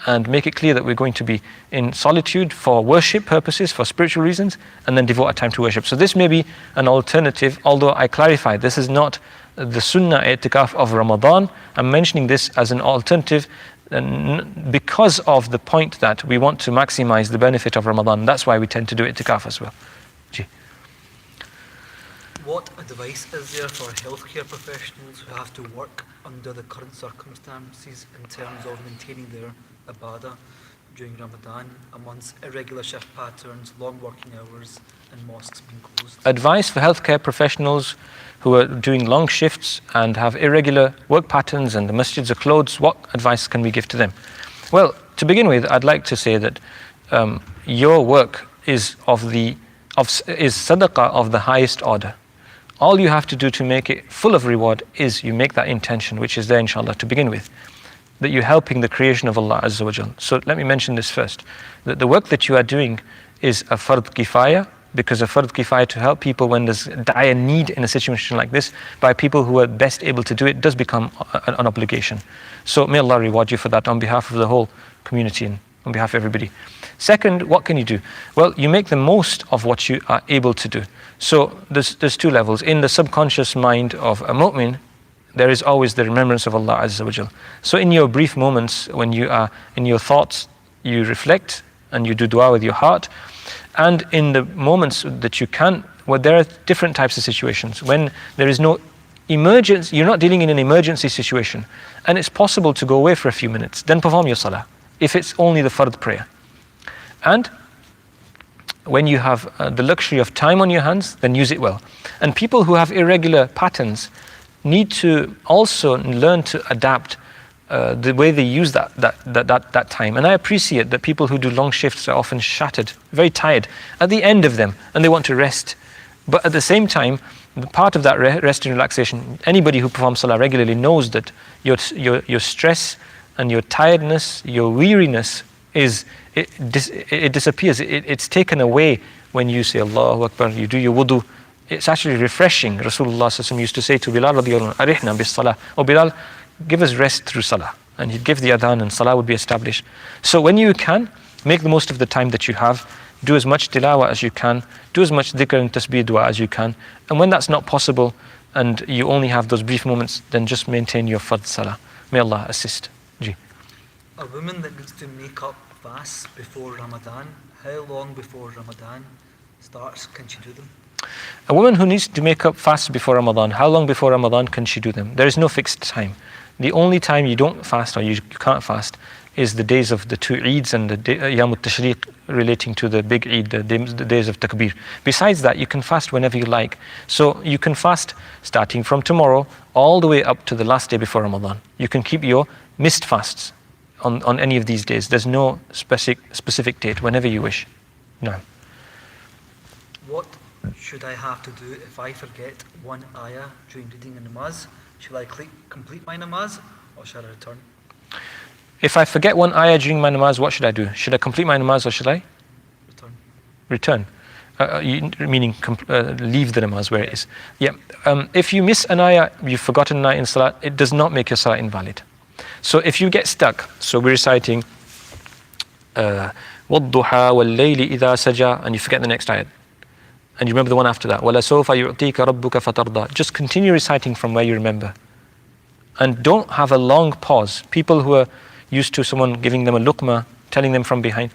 and make it clear that we're going to be in solitude for worship purposes, for spiritual reasons, and then devote our time to worship. So this may be an alternative, although I clarify, this is not the sunnah i'tikaf of Ramadan. I'm mentioning this as an alternative because of the point that we want to maximize the benefit of Ramadan. That's why we tend to do i'tikaf as well. Ji. What advice is there for healthcare professionals who have to work under the current circumstances in terms of maintaining their ibadah during Ramadan amongst irregular shift patterns, long working hours, and mosques being closed? Advice for healthcare professionals who are doing long shifts and have irregular work patterns and the masjids are closed, what advice can we give to them? Well, to begin with, I'd like to say that your work is sadaqah of the highest order. All you have to do to make it full of reward is you make that intention, which is there inshallah to begin with, that you're helping the creation of Allah Azza wa Jal. So let me mention this first, that the work that you are doing is a fard kifaya, because a fard kifaya to help people when there's dire need in a situation like this by people who are best able to do it does become an obligation. So may Allah reward you for that on behalf of the whole community and on behalf of everybody. Second, what can you do? Well, you make the most of what you are able to do. So there's two levels. In the subconscious mind of a mu'min, there is always the remembrance of Allah Azza wa Jal. So in your brief moments, when you are in your thoughts, you reflect and you do dua with your heart. And in the moments that you can, well, there are different types of situations. When there is no emergency, you're not dealing in an emergency situation, and it's possible to go away for a few minutes, then perform your salah, if it's only the fard prayer. And when you have the luxury of time on your hands, then use it well. And people who have irregular patterns need to also learn to adapt the way they use that time. And I appreciate that people who do long shifts are often shattered, very tired at the end of them, and they want to rest. But at the same time, the part of that rest and relaxation, anybody who performs salah regularly knows that your stress and your tiredness, your weariness it disappears. It's taken away when you say Allahu Akbar, you do your wudu. It's actually refreshing. Rasulullah sallallahu alaihi wasallam used to say to Bilal radiyallahu anhu, arihna bis salah. Oh Bilal, give us rest through salah. And he'd give the adhan and salah would be established. So when you can, make the most of the time that you have. Do as much tilawah as you can. Do as much dhikr and tasbih dua as you can. And when that's not possible and you only have those brief moments, then just maintain your fard salah. May Allah assist. Ji. A woman that needs to make up fasts before Ramadan, how long before Ramadan starts can she do them? A woman who needs to make up fasts before Ramadan, how long before Ramadan can she do them? There is no fixed time. The only time you don't fast or you can't fast is the days of the two Eids and the Yamut Tashriq relating to the big Eid, the days of Takbir. Besides that, you can fast whenever you like. So you can fast starting from tomorrow all the way up to the last day before Ramadan. You can keep your missed fasts on any of these days. There's no specific date, whenever you wish. No. What should I have to do if I forget one ayah during reading a namaz? Shall I complete my namaz or shall I return? If I forget one ayah during my namaz, what should I do? Should I complete my namaz or should I? Return. Meaning leave the namaz where it is. Yeah. If you miss an ayah, you've forgotten an ayah in salat, it does not make your salat invalid. So if you get stuck, so we're reciting وَالضُّحَى وَاللَّيْلِ إِذَا سَجَى, and you forget the next ayat, and you remember the one after that, وَلَسَوْفَ يُعْطِيكَ رَبُّكَ فَتَرْضَى, just continue reciting from where you remember. And don't have a long pause. People who are used to someone giving them a luqma, telling them from behind,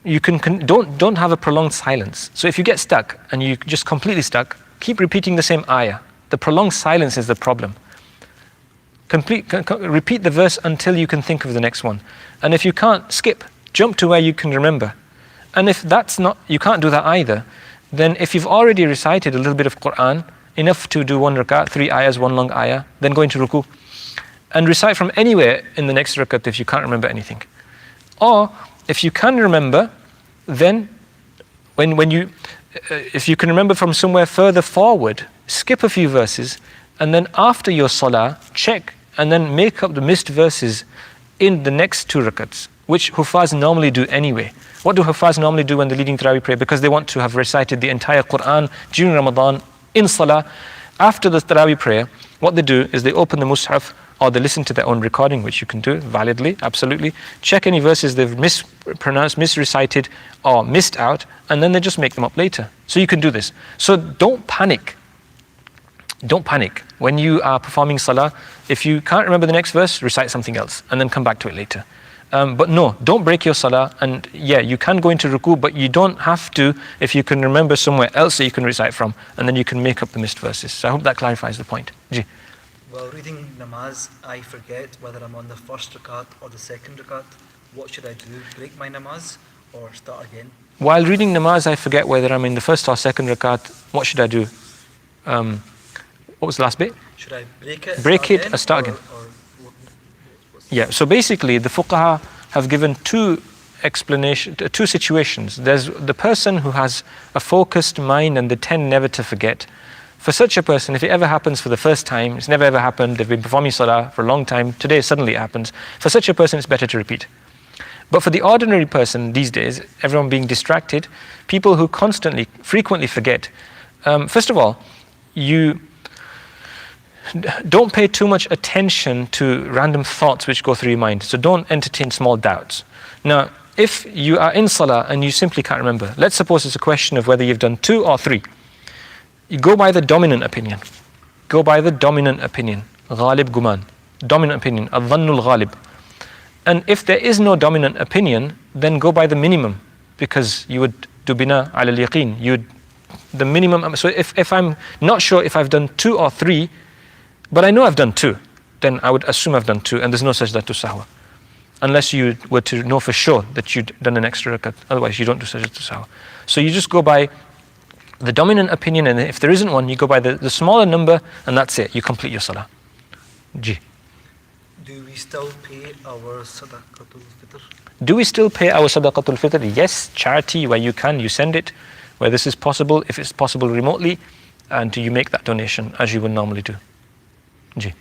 you don't have a prolonged silence. So if you get stuck and you just completely stuck, keep repeating the same ayah. The prolonged silence is the problem. repeat the verse until you can think of the next one. And if you can't, skip, jump to where you can remember. And if you can't do that either, then if you've already recited a little bit of Quran, enough to do 1 rakat, 3 ayahs, 1 long ayah, then go into ruku. And recite from anywhere in the next rakat if you can't remember anything. Or if you can remember, then if you can remember from somewhere further forward, skip a few verses, and then after your salah, check and then make up the missed verses in the next 2 rakats, which Hufaz normally do anyway. What do Hufaz normally do when they're leading Tarawih prayer? Because they want to have recited the entire Quran during Ramadan in salah. After the Tarawih prayer, what they do is they open the Mus'haf or they listen to their own recording, which you can do validly, absolutely. Check any verses they've mispronounced, misrecited, or missed out, and then they just make them up later. So you can do this. So don't panic. Don't panic. When you are performing salah, if you can't remember the next verse, recite something else, and then come back to it later. But no, don't break your salah, and yeah, you can go into ruku, but you don't have to if you can remember somewhere else that you can recite from, and then you can make up the missed verses. So I hope that clarifies the point. Ji. While reading namaz, I forget whether I'm on the first rakat or the second rakat. What should I do? Break my namaz or start again? While reading namaz, I forget whether I'm in the first or second rakat. What should I do? What was the last bit? Should I break it? Break it or start again? Yeah, so basically the fuqaha have given two situations. There's the person who has a focused mind and they tend never to forget. For such a person, if it ever happens for the first time, it's never ever happened, they've been performing salah for a long time, today suddenly it happens, for such a person it's better to repeat. But for the ordinary person these days, everyone being distracted, people who frequently forget, first of all, you don't pay too much attention to random thoughts which go through your mind. So don't entertain small doubts. Now, if you are in salah and you simply can't remember, let's suppose it's a question of whether you've done 2 or 3. You go by the dominant opinion. Go by the dominant opinion. Ghalib guman. Dominant opinion. Al-dhannul ghalib. And if there is no dominant opinion, then go by the minimum, because you would do bina ala al-yaqeen. The minimum. So if I'm not sure if I've done 2 or 3, but I know I've done 2, then I would assume I've done 2, and there's no sajda to sahwa. Unless you were to know for sure that you'd done an extra rakat. Otherwise, you don't do sajda to sahwa. So you just go by the dominant opinion, and if there isn't one, you go by the smaller number, and that's it. You complete your salah. Ji. Do we still pay our sadaqatul fitr? Do we still pay our sadaqatul fitr? Yes, charity, where you can, you send it. Where this is possible, if it's possible remotely, and you make that donation as you would normally do. Ji.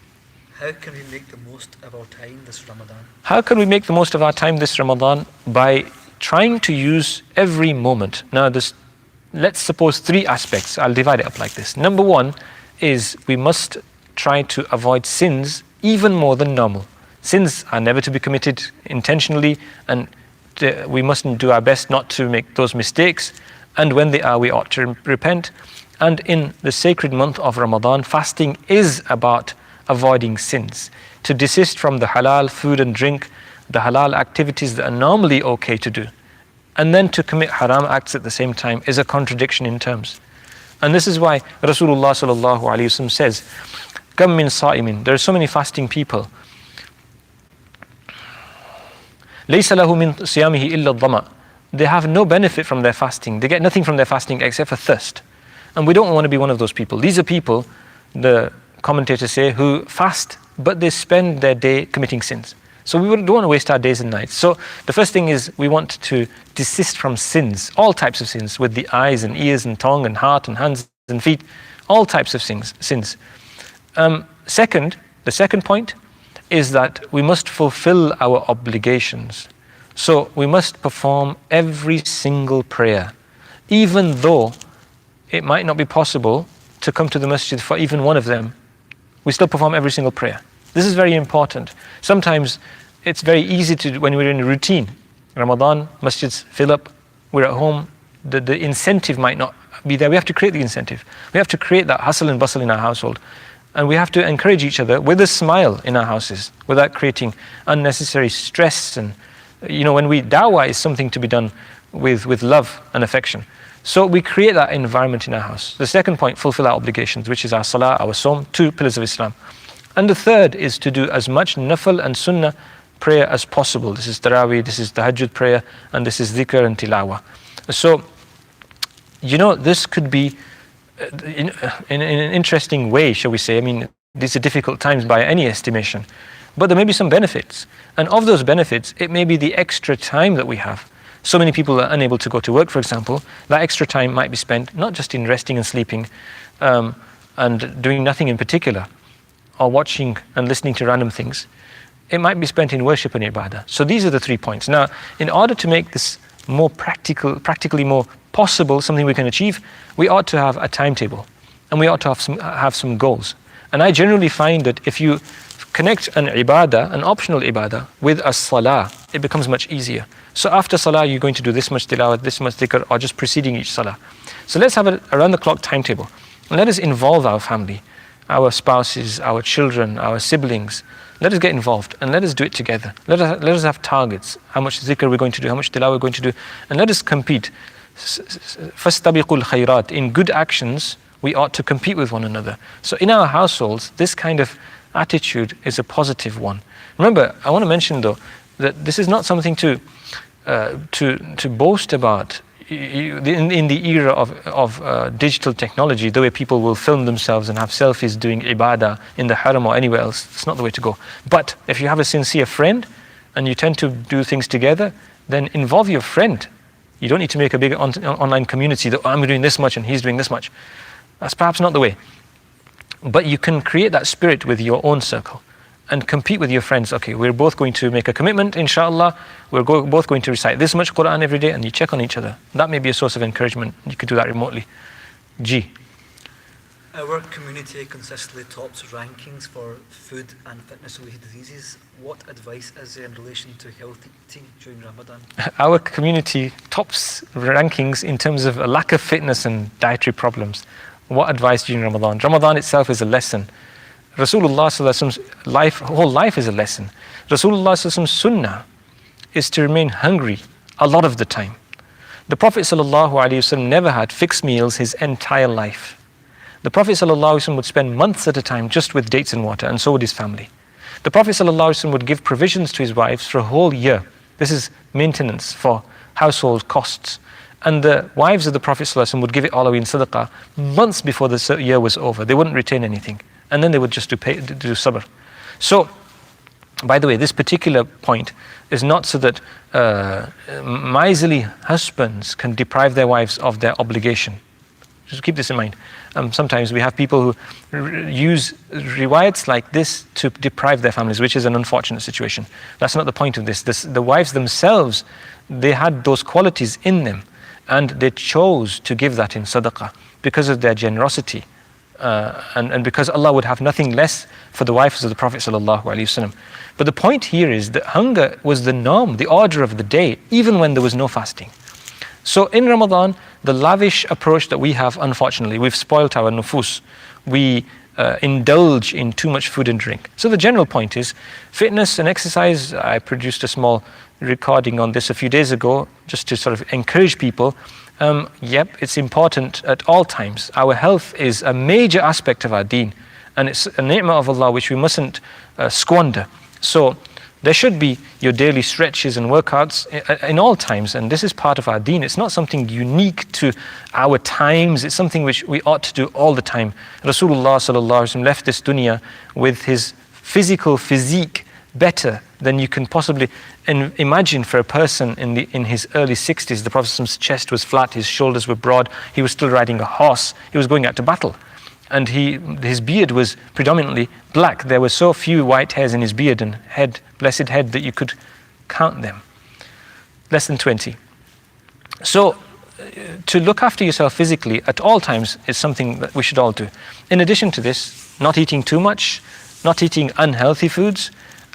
How can we make the most of our time this Ramadan? How can we make the most of our time this Ramadan? By trying to use every moment. Now, let's suppose 3 aspects. I'll divide it up like this. Number 1 is we must try to avoid sins even more than normal. Sins are never to be committed intentionally, and we mustn't do our best not to make those mistakes. And when they are, we ought to repent. And in the sacred month of Ramadan, fasting is about avoiding sins, to desist from the halal food and drink, the halal activities that are normally okay to do. And then to commit haram acts at the same time is a contradiction in terms. And this is why Rasulullah sallallahu alaihi wasallam says, "Kam min sa'imin." There are so many fasting people. "Laysa lahu min siyamihi illa ad-dhama." They have no benefit from their fasting. They get nothing from their fasting except for thirst. And we don't want to be one of those people. These are people, the commentators say, who fast, but they spend their day committing sins. So we don't want to waste our days and nights. So the first thing is we want to desist from sins, all types of sins, with the eyes and ears and tongue and heart and hands and feet, all types of sins. The second point is that we must fulfill our obligations. So we must perform every single prayer, even though it might not be possible to come to the masjid for even one of them. We still perform every single prayer. This is very important. Sometimes it's very easy to, when we're in a routine, Ramadan, masjids fill up, we're at home, the incentive might not be there. We have to create the incentive. We have to create that hustle and bustle in our household. And we have to encourage each other with a smile in our houses without creating unnecessary stress. And, when dawah is something to be done with love and affection. So we create that environment in our house. The second point, fulfill our obligations, which is our salah, our sawm, 2 pillars of Islam. And the third is to do as much nafil and sunnah prayer as possible. This is Taraweeh, this is Tahajjud prayer, and this is dhikr and tilawah. So, this could be in an interesting way, shall we say. I mean, these are difficult times by any estimation, but there may be some benefits. And of those benefits, it may be the extra time that we have. So many people are unable to go to work, for example. That extra time might be spent not just in resting and sleeping and doing nothing in particular, or watching and listening to random things. It might be spent in worship and ibadah. So these are the 3 points. Now, in order to make this more practically more possible, something we can achieve, we ought to have a timetable, and we ought to have some goals. And I generally find that if you connect an ibadah, an optional ibadah, with a salah, it becomes much easier. So after salah, you're going to do this much tilawat, this much dhikr, or just preceding each salah. So let's have an around-the-clock timetable. And let us involve our family, our spouses, our children, our siblings. Let us get involved and let us do it together. Let us have targets, how much dhikr we're going to do, how much tilawah we're going to do, and let us compete. فَاسْتَبِقُوا الْخَيْرَاتِ. In good actions, we ought to compete with one another. So in our households, this kind of attitude is a positive one. Remember, I want to mention though, that this is not something to boast about. In the era of digital technology, the way people will film themselves and have selfies doing ibadah in the haram or anywhere else, it's not the way to go. But if you have a sincere friend and you tend to do things together, then involve your friend. You don't need to make a big online community that I'm doing this much and he's doing this much. That's perhaps not the way. But you can create that spirit with your own circle and compete with your friends. Okay, we're both going to make a commitment, inshallah. We're both going to recite this much Quran every day, and you check on each other. That may be a source of encouragement. You could do that remotely. G. Our community consistently tops rankings for food and fitness-related diseases. What advice is there in relation to healthy eating during Ramadan? Our community tops rankings in terms of a lack of fitness and dietary problems. What advice during Ramadan? Ramadan itself is a lesson. Rasulullah's whole life is a lesson. Rasulullah's sunnah is to remain hungry a lot of the time. The Prophet ﷺ never had fixed meals his entire life. The Prophet ﷺ would spend months at a time just with dates and water, and so would his family. The Prophet ﷺ would give provisions to his wives for a whole year. This is maintenance for household costs. And the wives of the Prophet ﷺ would give it all away in sadaqah months before the year was over. They wouldn't retain anything. And then they would just do sabr. So, by the way, this particular point is not so that miserly husbands can deprive their wives of their obligation. Just keep this in mind. Sometimes we have people who use riwayats like this to deprive their families, which is an unfortunate situation. That's not the point of this. The wives themselves, they had those qualities in them, and they chose to give that in sadaqah because of their generosity. And because Allah would have nothing less for the wives of the Prophet ﷺ. But the point here is that hunger was the norm, the order of the day, even when there was no fasting. So in Ramadan, the lavish approach that we have, unfortunately, we've spoilt our nufus. We indulge in too much food and drink. So the general point is fitness and exercise. I produced a small recording on this a few days ago just to sort of encourage people. Yep, it's important at all times. Our health is a major aspect of our deen, and it's a ni'mah of Allah which we mustn't squander. So there should be your daily stretches and workouts in all times, and this is part of our deen. It's not something unique to our times. It's something which we ought to do all the time. Rasulullah sallallahu alaihi wasallam left this dunya with his physical physique better than you can possibly imagine for a person in his early 60s. The Prophet's chest was flat, his shoulders were broad, he was still riding a horse, he was going out to battle. And his beard was predominantly black. There were so few white hairs in his beard and blessed head, that you could count them. Less than 20. So to look after yourself physically at all times is something that we should all do. In addition to this, not eating too much, not eating unhealthy foods,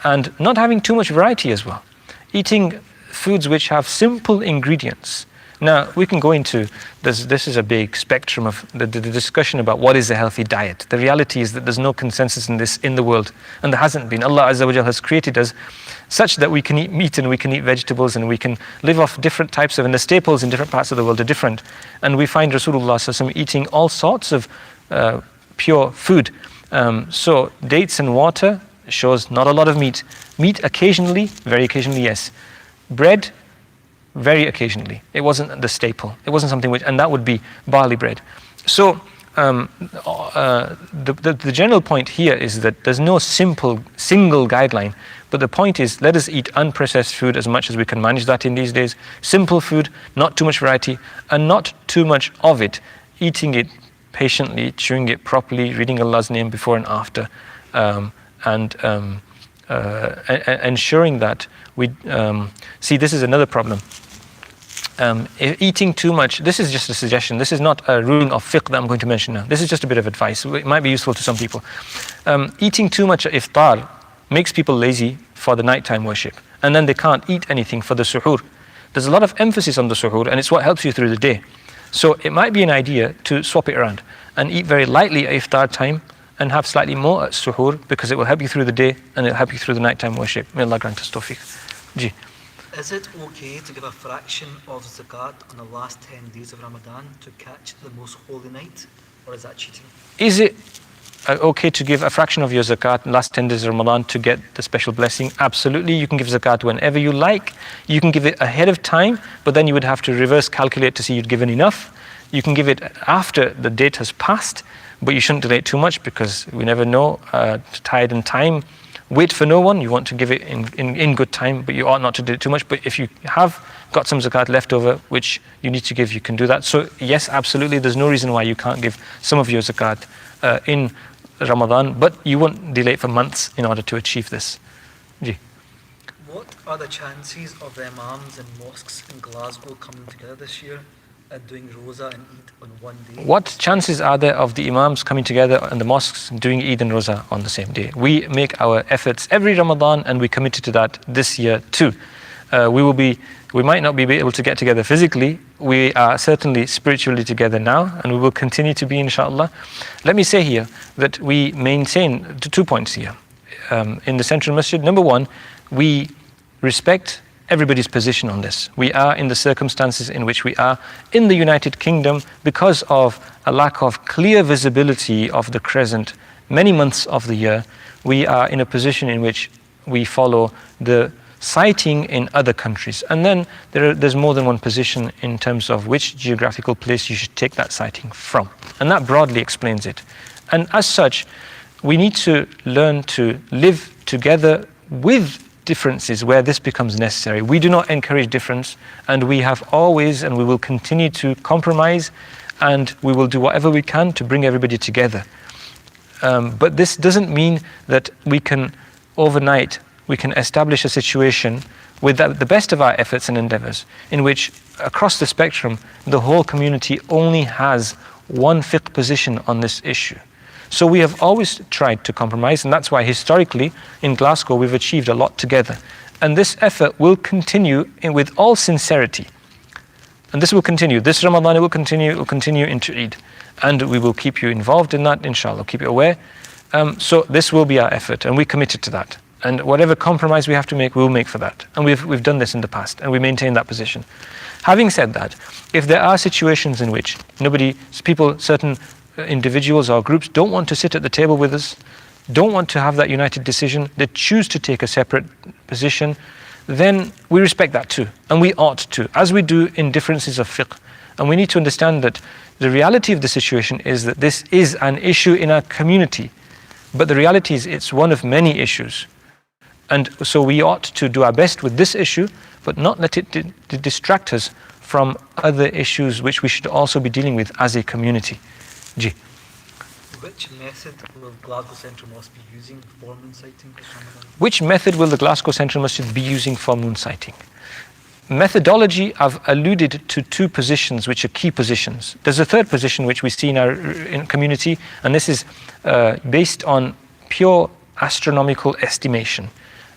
and not having too much variety as well. Eating foods which have simple ingredients. Now, we can go into this is a big spectrum of the discussion about what is a healthy diet. The reality is that there's no consensus in this in the world, and there hasn't been. Allah Azza wa Jal has created us such that we can eat meat and we can eat vegetables and we can live off different types of, and the staples in different parts of the world are different. And we find Rasulullah sallallahu alaihi wasallam eating all sorts of pure food. So dates and water shows not a lot of meat. Meat occasionally, very occasionally, yes. Bread, very occasionally. It wasn't the staple. It wasn't something which, and that would be barley bread. So the general point here is that there's no single guideline, but the point is, let us eat unprocessed food as much as we can manage that in these days. Simple food, not too much variety, and not too much of it. Eating it patiently, chewing it properly, reading Allah's name before and after, and ensuring that we see. This is another problem. Eating too much, this is just a suggestion, this is not a ruling of fiqh that I'm going to mention now. This is just a bit of advice. It might be useful to some people. Eating too much at iftar makes people lazy for the nighttime worship, and then they can't eat anything for the suhoor. There's a lot of emphasis on the suhoor, and it's what helps you through the day. So it might be an idea to swap it around and eat very lightly at iftar time and have slightly more at suhoor, because it will help you through the day and it'll help you through the nighttime worship. May Allah grant us tawfiq. Ji. Is it okay to give a fraction of zakat on the last 10 days of Ramadan to catch the most holy night, or is that cheating? Is it okay to give a fraction of your zakat last 10 days of Ramadan to get the special blessing? Absolutely. You can give zakat whenever you like. You can give it ahead of time, but then you would have to reverse calculate to see you'd given enough. You can give it after the date has passed, but you shouldn't delay it too much, because we never know. Tired in time, wait for no one. You want to give it in good time, but you ought not to do it too much. But if you have got some zakat left over which you need to give, you can do that. So yes, absolutely, there's no reason why you can't give some of your zakat in Ramadan, but you won't delay it for months in order to achieve this. Ji. What are the chances of the imams in mosques in Glasgow coming together this year and doing Rosa and Eid on one day? What chances are there of the imams coming together in the mosques doing Eid and Rosa on the same day? We make our efforts every Ramadan, and we committed to that this year too. We might not be able to get together physically. We are certainly spiritually together now, and we will continue to be, inshallah. Let me say here that we maintain 2 points here. In the Central Masjid, number one, we respect everybody's position on this. We are in the circumstances in which we are in the United Kingdom because of a lack of clear visibility of the crescent many months of the year. We are in a position in which we follow the sighting in other countries, and then there's more than one position in terms of which geographical place you should take that sighting from, and that broadly explains it. And as such, we need to learn to live together with differences where this becomes necessary. We do not encourage difference, and we have always and we will continue to compromise, and we will do whatever we can to bring everybody together. But this doesn't mean that we can overnight we can establish a situation with the best of our efforts and endeavors in which across the spectrum the whole community only has one fiqh position on this issue. So we have always tried to compromise, and that's why historically in Glasgow we've achieved a lot together. And this effort will continue with all sincerity. And this will continue. This Ramadan it will continue into Eid. And we will keep you involved in that, inshallah, keep you aware. So this will be our effort, and we're committed to that. And whatever compromise we have to make, we'll make for that. And we've done this in the past, and we maintain that position. Having said that, if there are situations in which certain individuals or groups don't want to sit at the table with us, don't want to have that united decision, they choose to take a separate position, then we respect that too, and we ought to, as we do in differences of fiqh. And we need to understand that the reality of the situation is that this is an issue in our community, but the reality is it's one of many issues. And so we ought to do our best with this issue, but not let it distract us from other issues which we should also be dealing with as a community. Ji. Which method will Glasgow Central Mosque be using for moon sighting this Ramadan? Which method will the Glasgow Central Masjid be using for moon sighting? Methodology, I've alluded to 2 positions which are key positions. There's a third position which we see in our community, and this is based on pure astronomical estimation.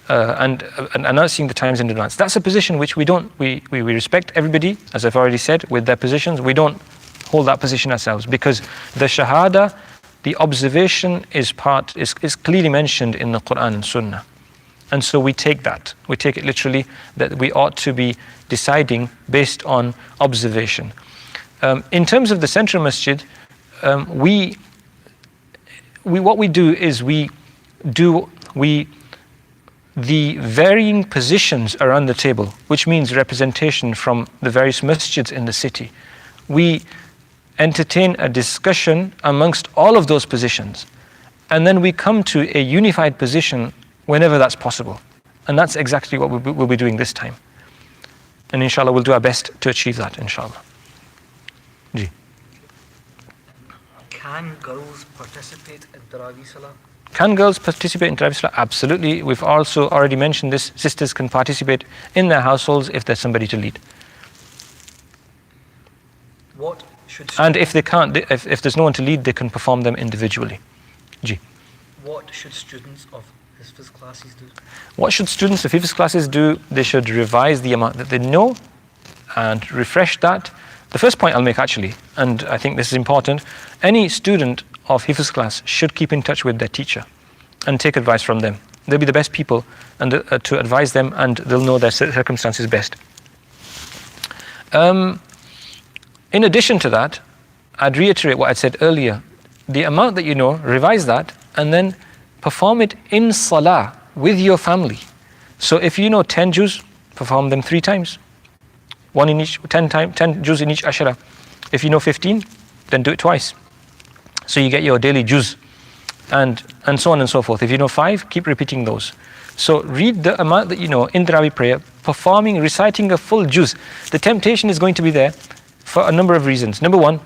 And announcing the times in advance. That's a position which we respect everybody, as I've already said, with their positions. We don't hold that position ourselves, because the shahada, the observation is clearly mentioned in the Quran and Sunnah. And so we take that. We take it literally that we ought to be deciding based on observation. In terms of the Central Masjid, we what we do is the varying positions around the table, which means representation from the various masjids in the city, we entertain a discussion amongst all of those positions, and then we come to a unified position whenever that's possible. And that's exactly what we'll be doing this time. And inshallah, we'll do our best to achieve that, inshallah. Ji. Can girls participate in Tarawih Salah? Can girls participate in Tarawih Salah? Absolutely. We've also already mentioned this. Sisters can participate in their households if there's somebody to lead. What should And if they can't, if there's no one to lead, they can perform them individually. Ji. What should students of Hifz classes do? What should students of Hifz classes do? They should revise the amount that they know and refresh that. The first point I'll make actually, and I think this is important, any student of Hifz class should keep in touch with their teacher and take advice from them. They'll be the best people and to advise them, and they'll know their circumstances best. In addition to that, I'd reiterate what I said earlier. The amount that you know, revise that, and then perform it in salah with your family. So if you know 10 juz, perform them 3 times. 1 in each, 10 juz in each ashara. If you know 15, then do it twice. So you get your daily juz, and so on and so forth. If you know 5, keep repeating those. So read the amount that you know in Tarawih prayer, reciting a full juz. The temptation is going to be there for a number of reasons. Number one,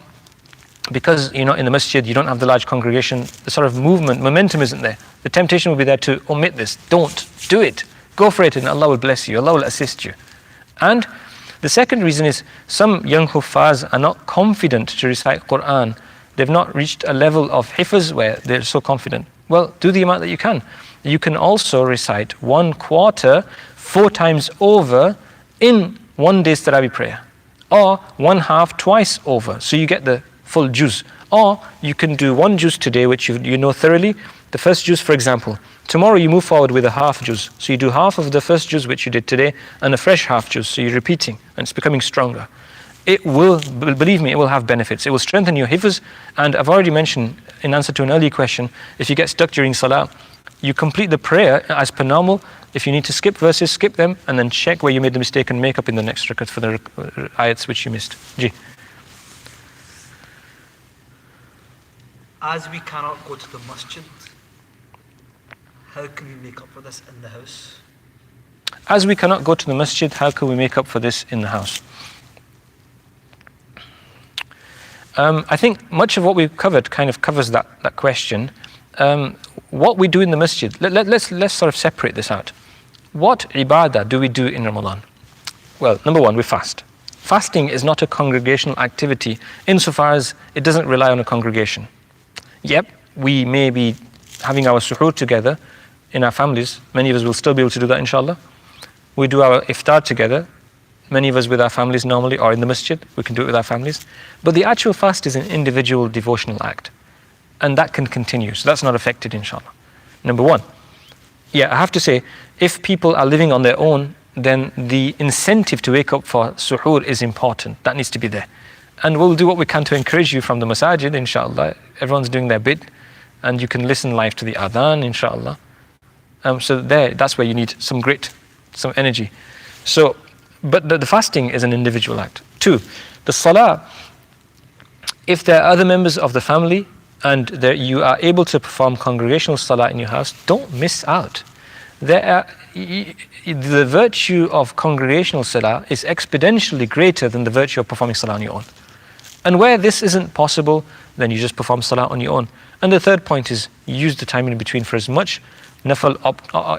because in the masjid you don't have the large congregation, the sort of momentum isn't there. The temptation will be there to omit this. Don't do it. Go for it, and Allah will bless you. Allah will assist you. And the second reason is some young huffaz are not confident to recite Quran. They've not reached a level of hifz where they're so confident. Well, do the amount that you can. You can also recite 1/4 4 times over in one day's Tarawih prayer, or 1/2 twice over, so you get the full juz. Or you can do 1 juz today, which you know thoroughly. The first juz, for example. Tomorrow you move forward with a half juz. So you do half of the first juz which you did today, and a fresh half juz. So you're repeating, and it's becoming stronger. It will, believe me, it will have benefits. It will strengthen your hifz. And I've already mentioned, in answer to an earlier question, if you get stuck during salah, you complete the prayer as per normal. If you need to skip verses, skip them, and then check where you made the mistake and make up in the next rakat for the ayats which you missed. Ji. As we cannot go to the masjid, how can we make up for this in the house? As we cannot go to the masjid, how can we make up for this in the house? I think much of what we've covered kind of covers that question. What we do in the masjid, let's sort of separate this out. What ibadah do we do in Ramadan? Well, number one, we fast. Fasting is not a congregational activity insofar as it doesn't rely on a congregation. Yep, we may be having our suhoor together in our families. Many of us will still be able to do that, inshallah. We do our iftar together. Many of us with our families normally, or in the masjid, we can do it with our families. But the actual fast is an individual devotional act. And that can continue. So that's not affected, inshallah. Number one. Yeah, I have to say, if people are living on their own, then the incentive to wake up for suhoor is important. That needs to be there. And we'll do what we can to encourage you from the masajid, inshallah. Everyone's doing their bit. And you can listen live to the adhan, inshallah. So that's where you need some grit, some energy. So, but the fasting is an individual act. 2, the salah, if there are other members of the family and you are able to perform congregational salah in your house, don't miss out. The virtue of congregational salah is exponentially greater than the virtue of performing salah on your own. And where this isn't possible, then you just perform salah on your own. And the third point is use the time in between for as much nafal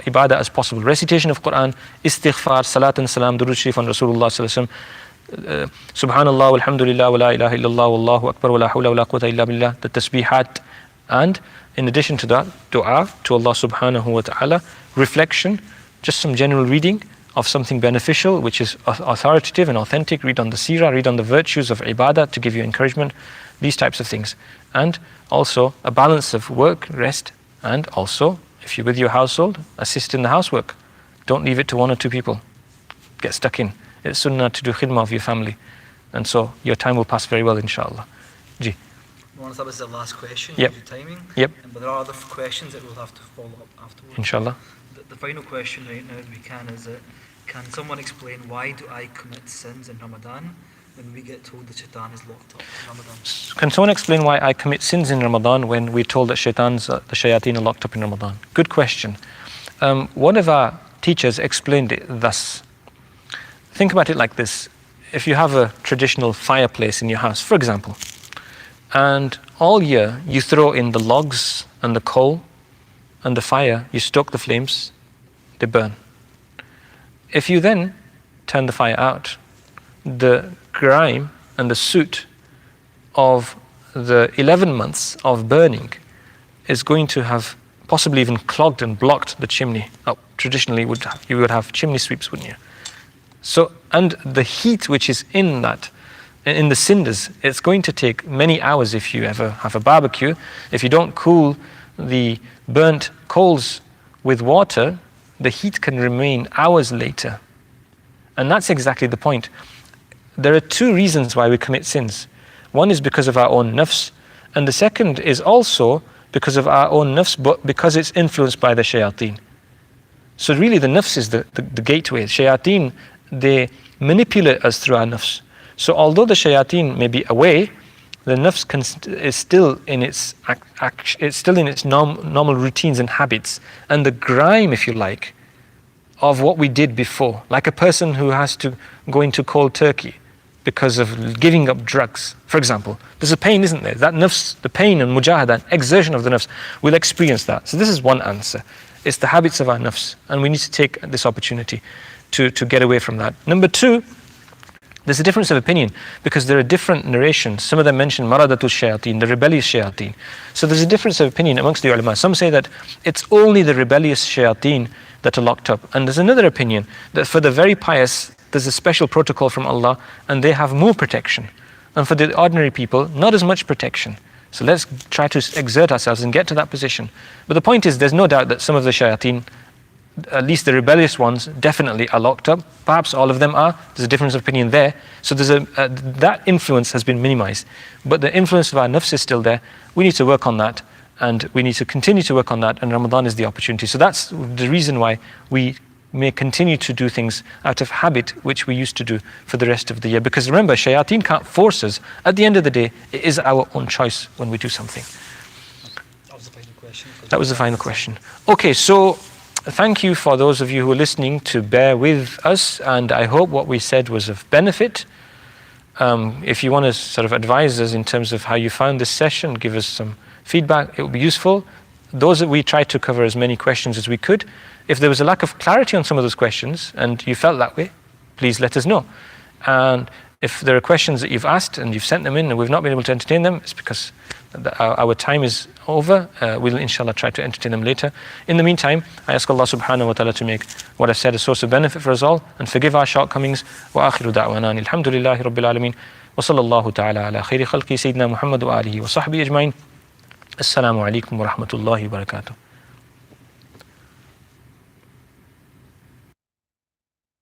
ibadah as possible. Recitation of Quran, istighfar, salat and salam, durud sharif on Rasulullah sallallahu alaihi wasallam, subhanallah, walhamdulillah, wa la ilaha illallah, wallahu akbar, wa la hawla wa la quwwata illa billah, the tasbihat. And in addition to that, dua to Allah subhanahu wa ta'ala, reflection, just some general reading of something beneficial, which is authoritative and authentic. Read on the seerah, read on the virtues of ibadah to give you encouragement, these types of things. And also a balance of work, rest, and also, if you're with your household, assist in the housework. Don't leave it to 1 or 2 people. Get stuck in. It's sunnah to do khidmah of your family. And so your time will pass very well, inshallah. Ji. Once that was the last question, Yep. due to timing. Yep. But there are other questions that we'll have to follow up afterwards. Inshallah. The final question right now, if we can, is can someone explain why do I commit sins in Ramadan when we get told the shaitan is locked up in Ramadan? Can someone explain why I commit sins in Ramadan when we're told that the shayateen are locked up in Ramadan? Good question. One of our teachers explained it thus. Think about it like this. If you have a traditional fireplace in your house, for example, and all year you throw in the logs and the coal and the fire, you stoke the flames, they burn. If you then turn the fire out, the grime and the soot of the 11 months of burning is going to have possibly even clogged and blocked the chimney. Traditionally, you would have chimney sweeps, wouldn't you? So, and the heat which is in the cinders, it's going to take many hours if you ever have a barbecue. If you don't cool the burnt coals with water, the heat can remain hours later. And that's exactly the point. There are two reasons why we commit sins. One is because of our own nafs, and the second is also because of our own nafs, but because it's influenced by the shayateen. So really the nafs is the gateway. Shayateen, they manipulate us through our nafs. So although the shayateen may be away, the nafs is still in its normal routines and habits, and the grime, if you like, of what we did before. Like a person who has to go into cold turkey because of giving up drugs, for example. There's a pain, isn't there? That nafs, the pain and mujahadah, exertion of the nafs, we'll experience that. So this is one answer. It's the habits of our nafs, and we need to take this opportunity to get away from that. Number two, there's a difference of opinion because there are different narrations. Some of them mention maradatul shayateen, the rebellious shayateen. So there's a difference of opinion amongst the ulama. Some say that it's only the rebellious shayateen that are locked up. And there's another opinion that for the very pious, there's a special protocol from Allah and they have more protection. And for the ordinary people, not as much protection. So let's try to exert ourselves and get to that position. But the point is, there's no doubt that some of the shayateen, at least the rebellious ones, definitely are locked up. Perhaps all of them are. There's a difference of opinion there. So there's that influence has been minimized. But the influence of our nafs is still there. We need to work on that. And we need to continue to work on that. And Ramadan is the opportunity. So that's the reason why we may continue to do things out of habit, which we used to do for the rest of the year. Because remember, shayateen can't force us. At the end of the day, it is our own choice when we do something. That was the final question. That was the final question. Okay, so thank you for those of you who are listening to bear with us, and I hope what we said was of benefit. If you want to sort of advise us in terms of how you found this session, give us some feedback, it would be useful. Those that we tried to cover as many questions as we could. If there was a lack of clarity on some of those questions and you felt that way, please let us know. And if there are questions that you've asked and you've sent them in and we've not been able to entertain them, it's because our time is over. We'll inshallah try to entertain them later. In the meantime, I ask Allah subhanahu wa ta'ala to make what I've said a source of benefit for us all and forgive our shortcomings. Wa akhiru da'wana alhamdulillahi rabbil alameen. Wa sallallahu ta'ala ala khayri khalqi sayyidina Muhammad wa alihi wa sahbihi ajma'in. Assalamu alaikum wa rahmatullahi wa barakatuh.